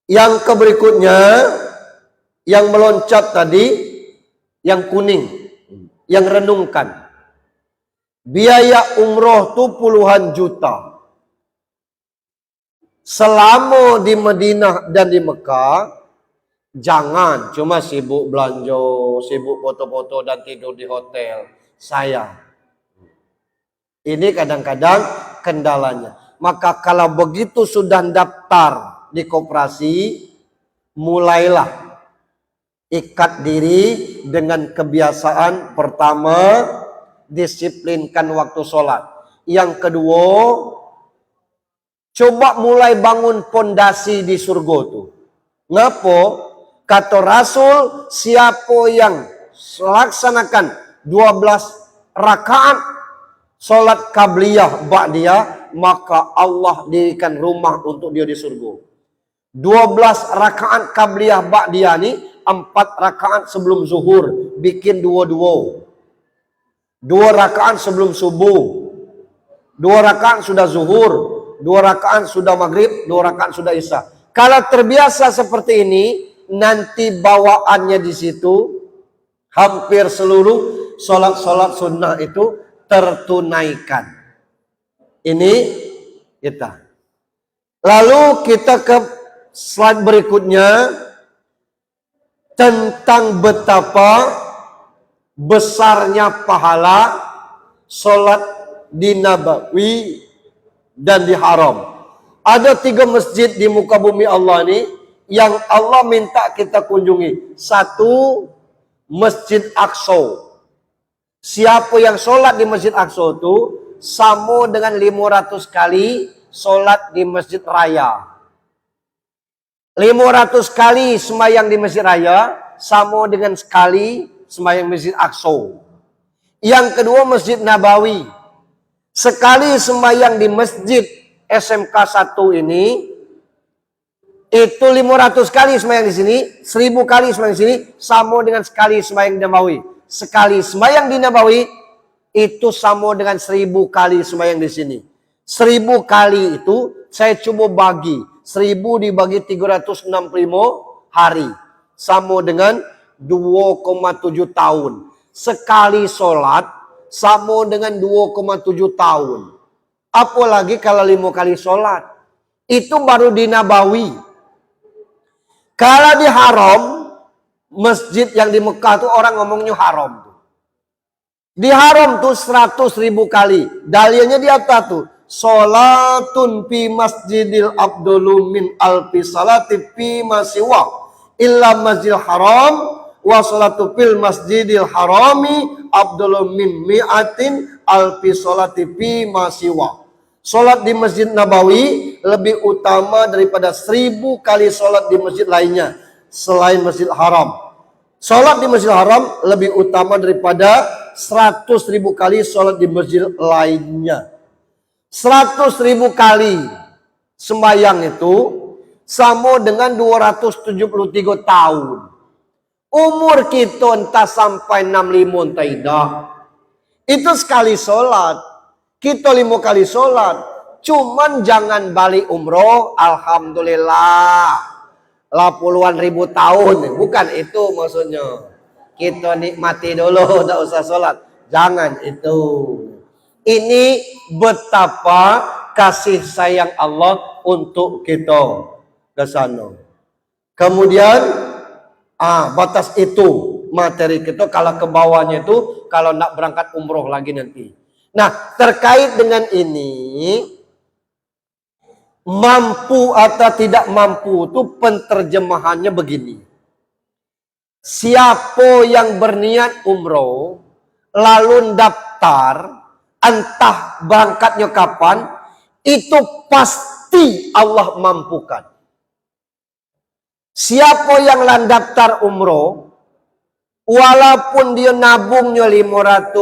yang berikutnya yang meloncat tadi, yang kuning, yang renungkan. Biaya umroh tuh puluhan juta. Selama di Madinah dan di Mekah, jangan cuma sibuk belanja, sibuk foto-foto dan tidur di hotel. Sayang. Ini kadang-kadang kendalanya. Maka kalau begitu sudah daftar di koperasi, mulailah ikat diri dengan kebiasaan pertama disiplinkan waktu sholat. Yang kedua, coba mulai bangun pondasi di surga tuh. Ngapo? Kata Rasul, siapa yang laksanakan 12 rakaat sholat qabliyah ba'diyah, maka Allah dirikan rumah untuk dia di surga. 12 rakaat qabliyah ba'diyah ini 4 rakaat sebelum zuhur, bikin 2 rakaat sebelum subuh, 2 rakaat sudah zuhur, 2 rakaat sudah maghrib, 2 rakaat sudah isya. Kalau terbiasa seperti ini, nanti bawaannya di situ hampir seluruh sholat-sholat sunnah itu tertunaikan. Ini kita. Lalu kita ke slide berikutnya tentang betapa besarnya pahala sholat di Nabawi dan di Haram. Ada 3 masjid di muka bumi Allah ini yang Allah minta kita kunjungi. 1, Masjid Aqsa. Siapa yang sholat di Masjid Aqsa itu sama dengan 500 kali sholat di Masjid Raya. 500 kali sembahyang di Masjid Raya sama dengan sekali sembahyang Masjid Aqsa. Yang kedua Masjid Nabawi. Sekali sembahyang di Masjid SMK 1 ini itu 500 kali sembahyang di sini, 1000 kali sembahyang di sini sama dengan sekali sembahyang di Nabawi. Sekali sembahyang di Nabawi itu sama dengan 1000 kali sembahyang di sini. 1000 kali itu saya coba bagi, 1000 dibagi 365 hari sama dengan 2,7 tahun. Sekali sholat sama dengan 2,7 tahun. Apalagi kalau 5 kali sholat. Itu baru di Nabawi. Kalau di Haram, masjid yang di Mekah tuh orang ngomongnya haram. Di Haram tuh 100.000 kali. Dalilnya di atas tuh. Sholatun fi masjidil abdulu min alfi salati fi masiwa. Illa masjidil haram. Wa sholatu fil masjidil harami abdulu min mi'atin alfi salati fi masiwa. Sholat di Masjid Nabawi lebih utama daripada 1000 kali sholat di masjid lainnya selain Masjid Haram. Sholat di Masjid Haram lebih utama daripada 100.000 kali sholat di masjid lainnya. 100.000 kali sembahyang itu sama dengan 273 tahun. Umur kita entah sampai 65 entah tidak. Itu sekali sholat. Kita 5 kali sholat. Cuman jangan balik umroh. Alhamdulillah. Lah puluhan ribu tahun. Bukan itu maksudnya. Kita nikmati dulu. Tak usah sholat. Jangan itu. Ini betapa kasih sayang Allah untuk kita ke sana. Kemudian batas itu materi kita. Kalau ke bawahnya itu kalau nak berangkat umroh lagi nanti. Nah, terkait dengan ini, mampu atau tidak mampu itu penterjemahannya begini. Siapa yang berniat umroh, lalu daftar, entah berangkatnya kapan, itu pasti Allah mampukan. Siapa yang daftar umroh, walaupun dia nabungnya 500,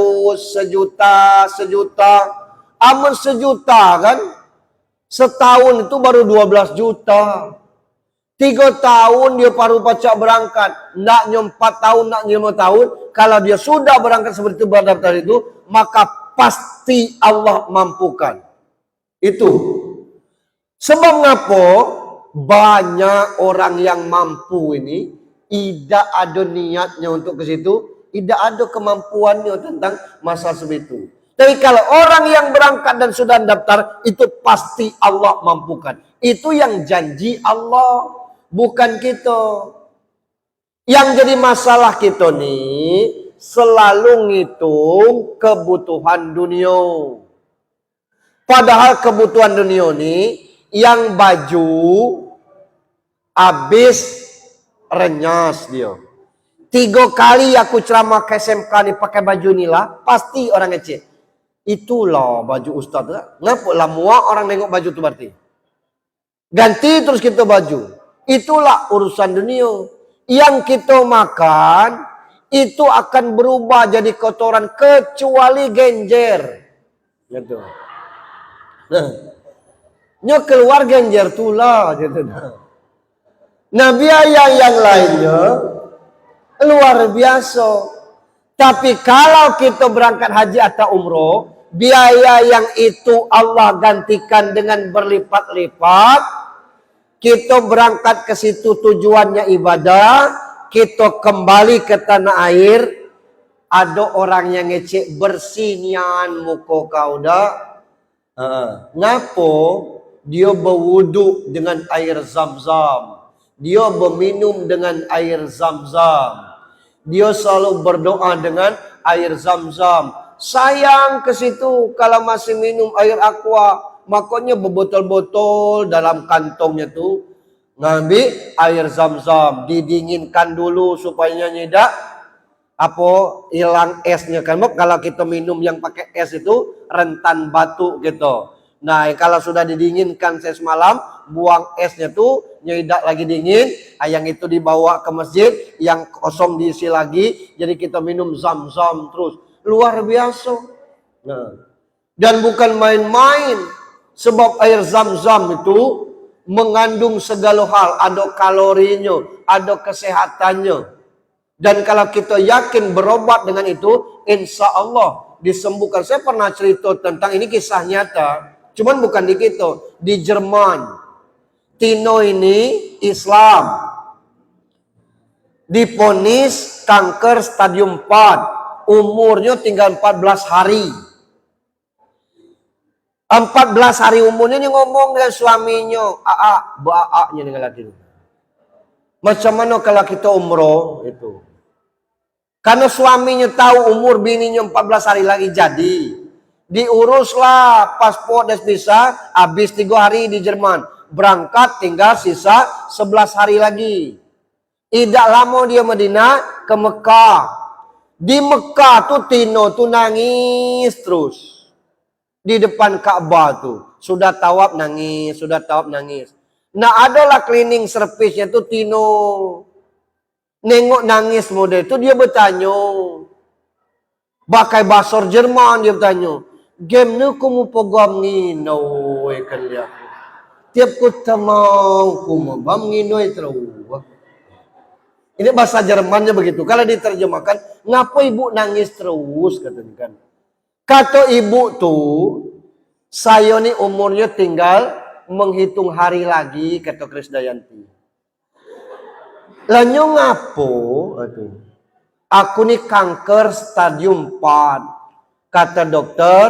sejuta, amun sejuta kan, setahun itu baru 12 juta. 3 tahun dia baru pacak berangkat, naknya 4 tahun, naknya 5 tahun. Kalau dia sudah berangkat seperti itu, berdaftar itu, maka pasti Allah mampukan. Itu. Sebab ngapa banyak orang yang mampu ini, tidak ada niatnya untuk ke situ, tidak ada kemampuannya tentang masalah seperti itu. Tapi kalau orang yang berangkat dan sudah daftar, itu pasti Allah mampukan. Itu yang janji Allah, bukan kita. Yang jadi masalah kita nih, selalu ngitung kebutuhan dunia. Padahal kebutuhan dunia nih, yang baju habis renyas dia. 3 kali aku ceramah ke SMK nih pakai baju inilah, pasti orang ngecek. Itulah baju ustaz. Ngapa lah muak orang nengok baju itu berarti. Ganti terus kita baju. Itulah urusan dunia. Yang kita makan itu akan berubah jadi kotoran kecuali genjer. Gitu. Nah, nyo keluar genjer tulah gitu. Nah, biaya yang lainnya luar biasa. Tapi kalau kita berangkat haji atau umroh, biaya yang itu Allah gantikan dengan berlipat-lipat. Kita berangkat ke situ tujuannya ibadah, kita kembali ke tanah air, ada orang yang ngecek bersinian muka kau dah. Ngapo? Dia berwuduk dengan air zam-zam. Dia berminum dengan air zam-zam. Dia selalu berdoa dengan air zam-zam. Sayang ke situ kalau masih minum air aqua. Makanya berbotol-botol dalam kantongnya tu. Ngambil air zam-zam. Didinginkan dulu supaya tidak hilang esnya kan. Kalau kita minum yang pakai es itu rentan batuk gitu. Nah, kalau sudah didinginkan semalam, buang esnya tuh nyedak lagi dingin, yang itu dibawa ke masjid, yang kosong diisi lagi, jadi kita minum zam-zam terus. Luar biasa. Nah, dan bukan main-main, sebab air zam-zam itu mengandung segala hal, ada kalorinya, ada kesehatannya. Dan kalau kita yakin berobat dengan itu, insya Allah disembuhkan. Saya pernah cerita tentang ini, kisah nyata. Cuman bukan di kita, di Jerman. Tino ini Islam. Diponis kanker stadium 4. Umurnya tinggal 14 hari. 14 hari umurnya dia ngomong dengan suaminya. Nya dengan laki. Macam mana kalau kita umroh itu? Karena suaminya tahu umur bininya 14 hari lagi jadi. Diuruslah paspor dan visa, habis 3 hari di Jerman. Berangkat tinggal sisa 11 hari lagi. Tidak lama dia Madinah ke Mekah. Di Mekah tuh Tino tuh nangis terus. Di depan Ka'bah tuh. Sudah tawaf nangis, sudah tawaf nangis. Nah, adalah cleaning service-nya tuh Tino. Nengok nangis model itu dia bertanya. Pakai bahasa Jerman dia bertanya. Game ni kumu pogam ngino ikan lihat. Tiap ku tamau kumu bam ngino terus. Ini bahasa Jermannya begitu. Kalau diterjemahkan, ngapa ibu nangis terus katanya kan? Kata ibu tuh, saya ni umurnya tinggal menghitung hari lagi kata Krisdayanti. Lanyo ngapo? Aduh. Aku ni kanker stadium 4. Kata dokter,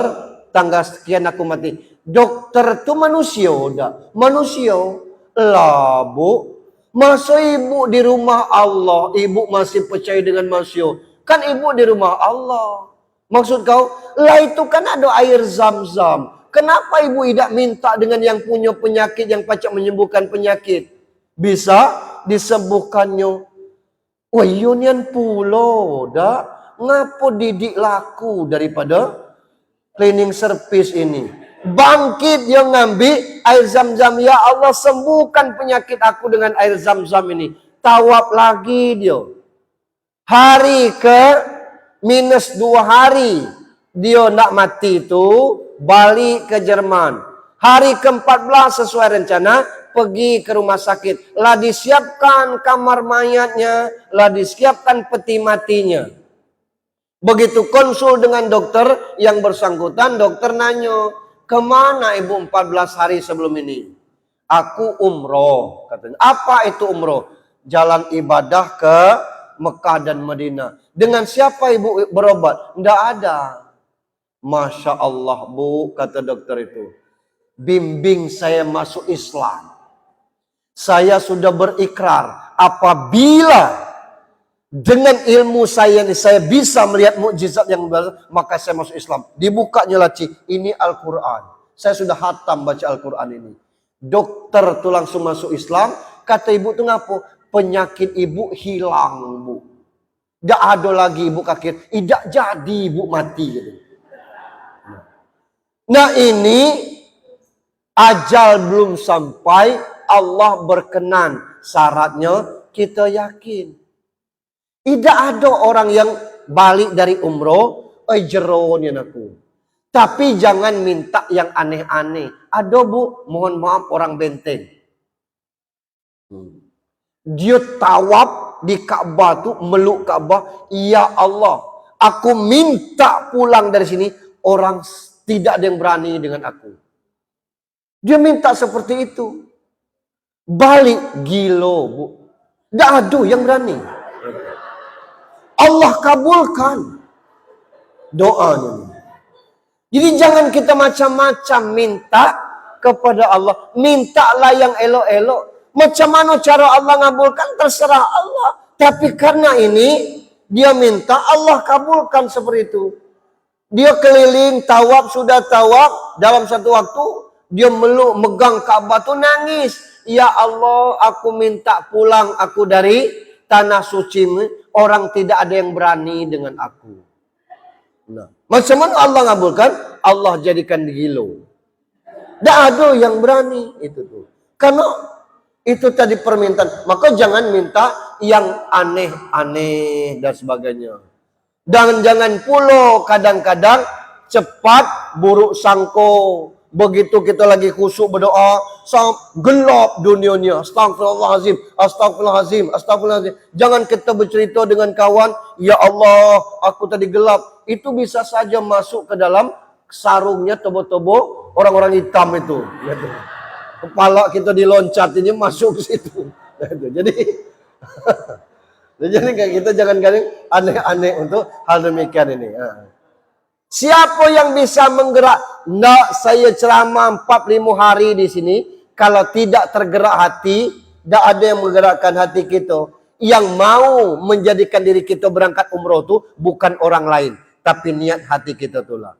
tanggal sekian aku mati. Dokter itu manusia udah. Manusia. Lah bu. Masa ibu di rumah Allah, ibu masih percaya dengan manusia. Kan ibu di rumah Allah. Maksud kau, lah itu kan ada air zam-zam. Kenapa ibu tidak minta dengan yang punya penyakit, yang pacak menyembuhkan penyakit? Bisa disembuhkannya. Wah, union pulo dah. Ngapo didik laku daripada cleaning service ini. Bangkit dia ngambil air zam-zam. Ya Allah, sembuhkan penyakit aku dengan air zam-zam ini. Tawab lagi dia. Hari ke -2 hari dia nak mati itu balik ke Jerman. Hari ke-14 sesuai rencana pergi ke rumah sakit. Lah disiapkan kamar mayatnya, lah disiapkan peti matinya. Begitu konsul dengan dokter yang bersangkutan, dokter nanya, kemana ibu 14 hari sebelum ini? Aku umroh, katanya. Apa itu umroh? Jalan ibadah ke Mekah dan Madinah. Dengan siapa ibu berobat? Tidak ada. Masya Allah bu, kata dokter itu. Bimbing saya masuk Islam. Saya sudah berikrar, apabila dengan ilmu saya ini, saya bisa melihat mukjizat yang besar, maka saya masuk Islam. Dibukanya laci, ini Al-Quran. Saya sudah hatam baca Al-Quran ini. Dokter tuh langsung masuk Islam. Kata ibu tuh ngapa? Penyakit ibu hilang bu. Dak ada lagi ibu kakir. Tidak jadi ibu mati. Gitu. Nah ini ajal belum sampai, Allah berkenan. Syaratnya kita yakin. Tidak ada orang yang balik dari umroh, jeronya aku. Tapi jangan minta yang aneh-aneh. Ada bu, mohon maaf orang benteng. Dia tawaf di Ka'bah tuh, meluk Ka'bah. Ya Allah, aku minta pulang dari sini. Orang tidak ada yang berani dengan aku. Dia minta seperti itu. Balik gilo bu. Tidak ada yang berani. Allah kabulkan doanya. Jadi jangan kita macam-macam minta kepada Allah. Mintalah yang elok-elok. Macam mana cara Allah ngabulkan terserah Allah. Tapi karena ini dia minta, Allah kabulkan seperti itu. Dia keliling tawaf, sudah tawaf dalam satu waktu dia meluk megang Ka'bah tu nangis. Ya Allah, aku minta pulang aku dari tanah suci. Orang tidak ada yang berani dengan aku. Nah, macam mana Allah ngabulkan? Allah jadikan gilo. Tidak ada yang berani itu tuh. Karena itu tadi permintaan. Maka jangan minta yang aneh-aneh dan sebagainya. Dan jangan pula kadang-kadang cepat buruk sangko. Begitu kita lagi khusyuk berdoa, gelap dunianya. Astagfirullahalazim, astagfirullahalazim, astagfirullahalazim. Jangan kita bercerita dengan kawan, ya Allah, aku tadi gelap. Itu bisa saja masuk ke dalam sarungnya tobo-tobo orang-orang hitam itu. Gitu. Kepala kita diloncatinya masuk ke situ. Gitu. Jadi kayak kita jangan kadang aneh-aneh untuk hal demikian ini. Siapa yang bisa menggerak? Nggak, saya ceramah 45 hari di sini. Kalau tidak tergerak hati, tidak ada yang menggerakkan hati kita. Yang mau menjadikan diri kita berangkat umroh itu bukan orang lain, tapi niat hati kita itulah.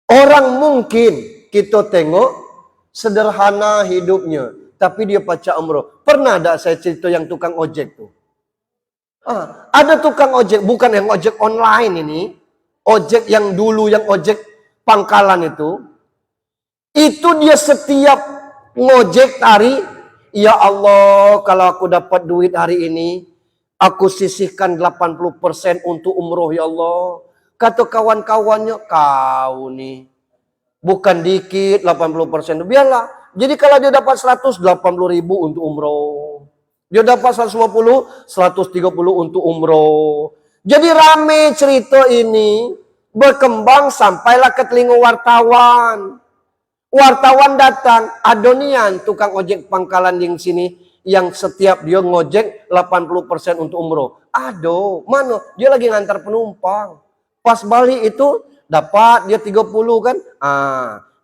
Orang mungkin kita tengok sederhana hidupnya, tapi dia pacar umroh. Pernah tak saya cerita yang tukang ojek tuh? Ada tukang ojek, bukan yang ojek online ini. Ojek yang dulu, yang ojek pangkalan itu dia setiap ngojek tari, ya Allah, kalau aku dapat duit hari ini, aku sisihkan 80% untuk umroh ya Allah. Kata kawan-kawannya, kau nih, bukan dikit 80%, biarlah. Jadi kalau dia dapat 180.000 untuk umroh, dia dapat 150, 130 untuk umroh. Jadi rame cerita ini, berkembang sampailah ke telinga wartawan. Wartawan datang, adonian tukang ojek pangkalan di sini yang setiap dia ngojek 80% untuk umroh. Aduh, mana? Dia lagi ngantar penumpang. Pas balik itu dapat dia 30 kan?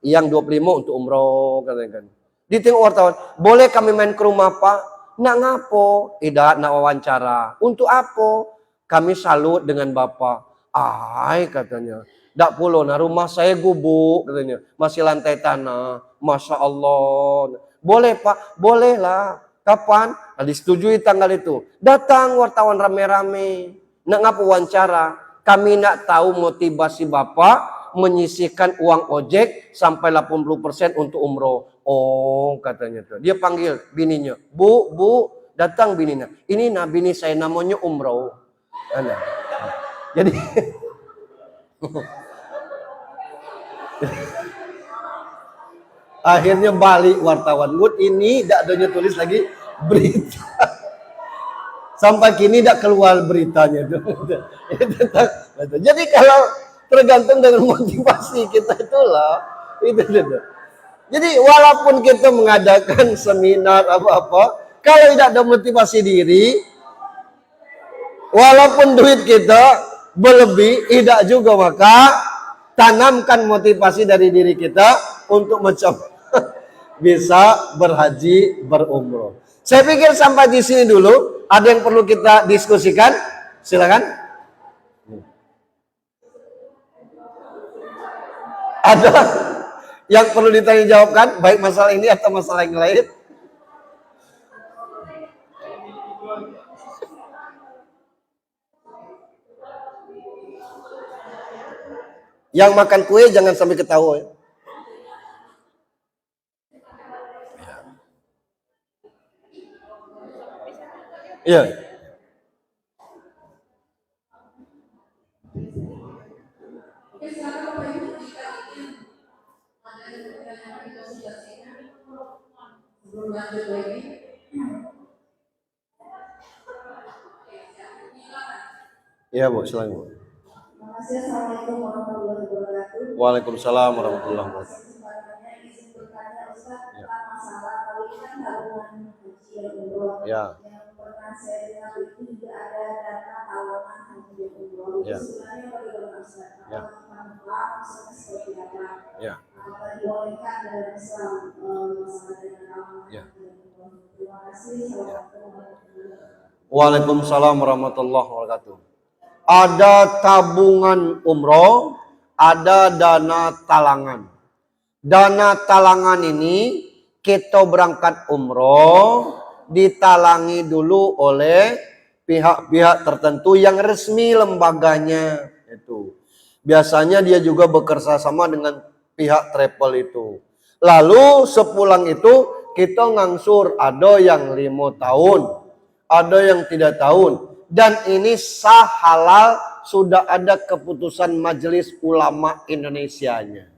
Yang 25 untuk umroh kan. Ditengok wartawan, boleh kami main ke rumah Pak? Nak ngapo? Tidak, nak wawancara. Untuk apa? Kami salut dengan Bapak. Katanya. Dak pulau, nah rumah saya gubuk katanya. Masih lantai tanah. Masya Allah. Boleh Pak? Boleh lah. Kapan? Nah, disetujui tanggal itu. Datang wartawan rame-rame. Nak ngapa wawancara? Kami nak tahu motivasi Bapak menyisihkan uang ojek sampai 80% untuk umroh. Oh, katanya tuh. Dia panggil bininya. Bu, datang bininya. Ini nah bini saya namanya umroh. Jadi akhirnya balik wartawan. Ini tidak adanya tulis lagi berita. Sampai kini tidak keluar beritanya. Jadi kalau tergantung dengan motivasi kita itulah. Itu. Jadi walaupun kita mengadakan seminar apa-apa, kalau tidak ada motivasi diri, walaupun duit kita berlebih, tidak juga, maka tanamkan motivasi dari diri kita untuk mencoba bisa berhaji, berumroh. Saya pikir sampai di sini dulu. Ada yang perlu kita diskusikan? Silakan. Ada yang perlu ditanya jawabkan, baik masalah ini atau masalah yang lain? Yang makan kue jangan sampai ketawa ya. Iya. Oke, silakan Bapak Ibu jika ingin ada yang bertanya konsultasinya sebelum lanjut lagi. Iya Bu, silakan Bu. Terima kasih. Assalamualaikum warahmatullahi wabarakatuh. Waalaikumsalam warahmatullahi wabarakatuh. Kesempatannya izin bertanya Ustaz tentang masalah kalau ini kan tabungan haji dan umroh. Ya. Yang pernah saya dengar itu juga ada dana talangan haji dan umroh. Ya. Sebenarnya bagaimana Ustaz? Ya. Apakah maksudnya seperti apa? Ya. Apakah dibolehkan dalam Islam masalah dana talangan Ya. haji dan umroh? Terima kasih. Assalamualaikum warahmatullahi wabarakatuh. Waalaikumsalam warahmatullahi wabarakatuh. Ada tabungan umroh, ada dana talangan. Dana talangan ini kita berangkat umroh ditalangi dulu oleh pihak-pihak tertentu yang resmi lembaganya itu. Biasanya dia juga bekerja sama dengan pihak travel itu. Lalu sepulang itu kita ngangsur, ada yang 5 tahun, ada yang 3 tahun. Dan ini sah halal, sudah ada keputusan Majelis Ulama Indonesianya.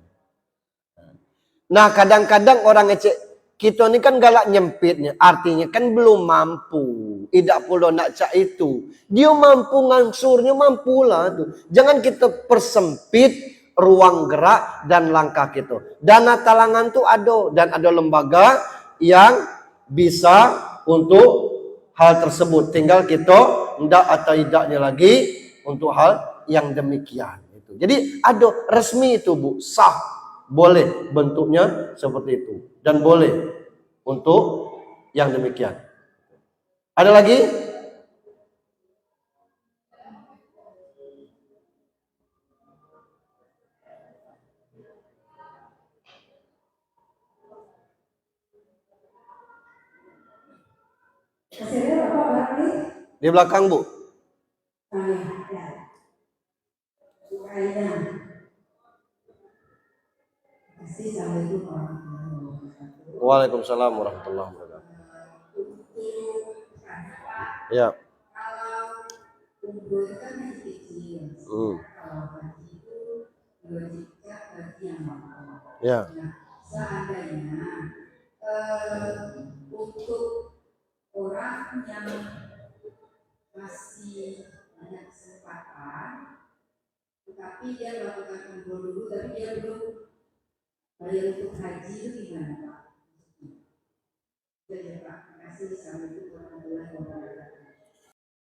Nah kadang-kadang orang ngecek, kita ini kan galak nyempitnya, artinya kan belum mampu. Tidak perlu nak cak itu. Dia mampu ngangsurnya, mampulah tuh. Jangan kita persempit ruang gerak dan langkah kita. Dana talangan tuh ada, dan ada lembaga yang bisa untuk hal tersebut. Tinggal kita tidak atau tidaknya lagi untuk hal yang demikian. Jadi ada resmi itu Bu, sah, boleh bentuknya seperti itu, dan boleh untuk yang demikian. Ada lagi? Masih ada Bapak Bakri? Di belakang Bu. Ya. Aida. Assalamualaikum warahmatullahi wabarakatuh. Waalaikumsalam warahmatullahi wabarakatuh. Ya. Kalau umroh itu kan masih kecil. Kalau haji itu berjika haji yang mahal. Ya. Nah, seandainya untuk orang yang masih banyak kesempatan, tetapi dia melakukan umroh dulu, tapi dia belum bayar untuk haji, itu gimana Pak? Jadi Pak, terima kasih. Assalamualaikum warahmatullahi wabarakatuh.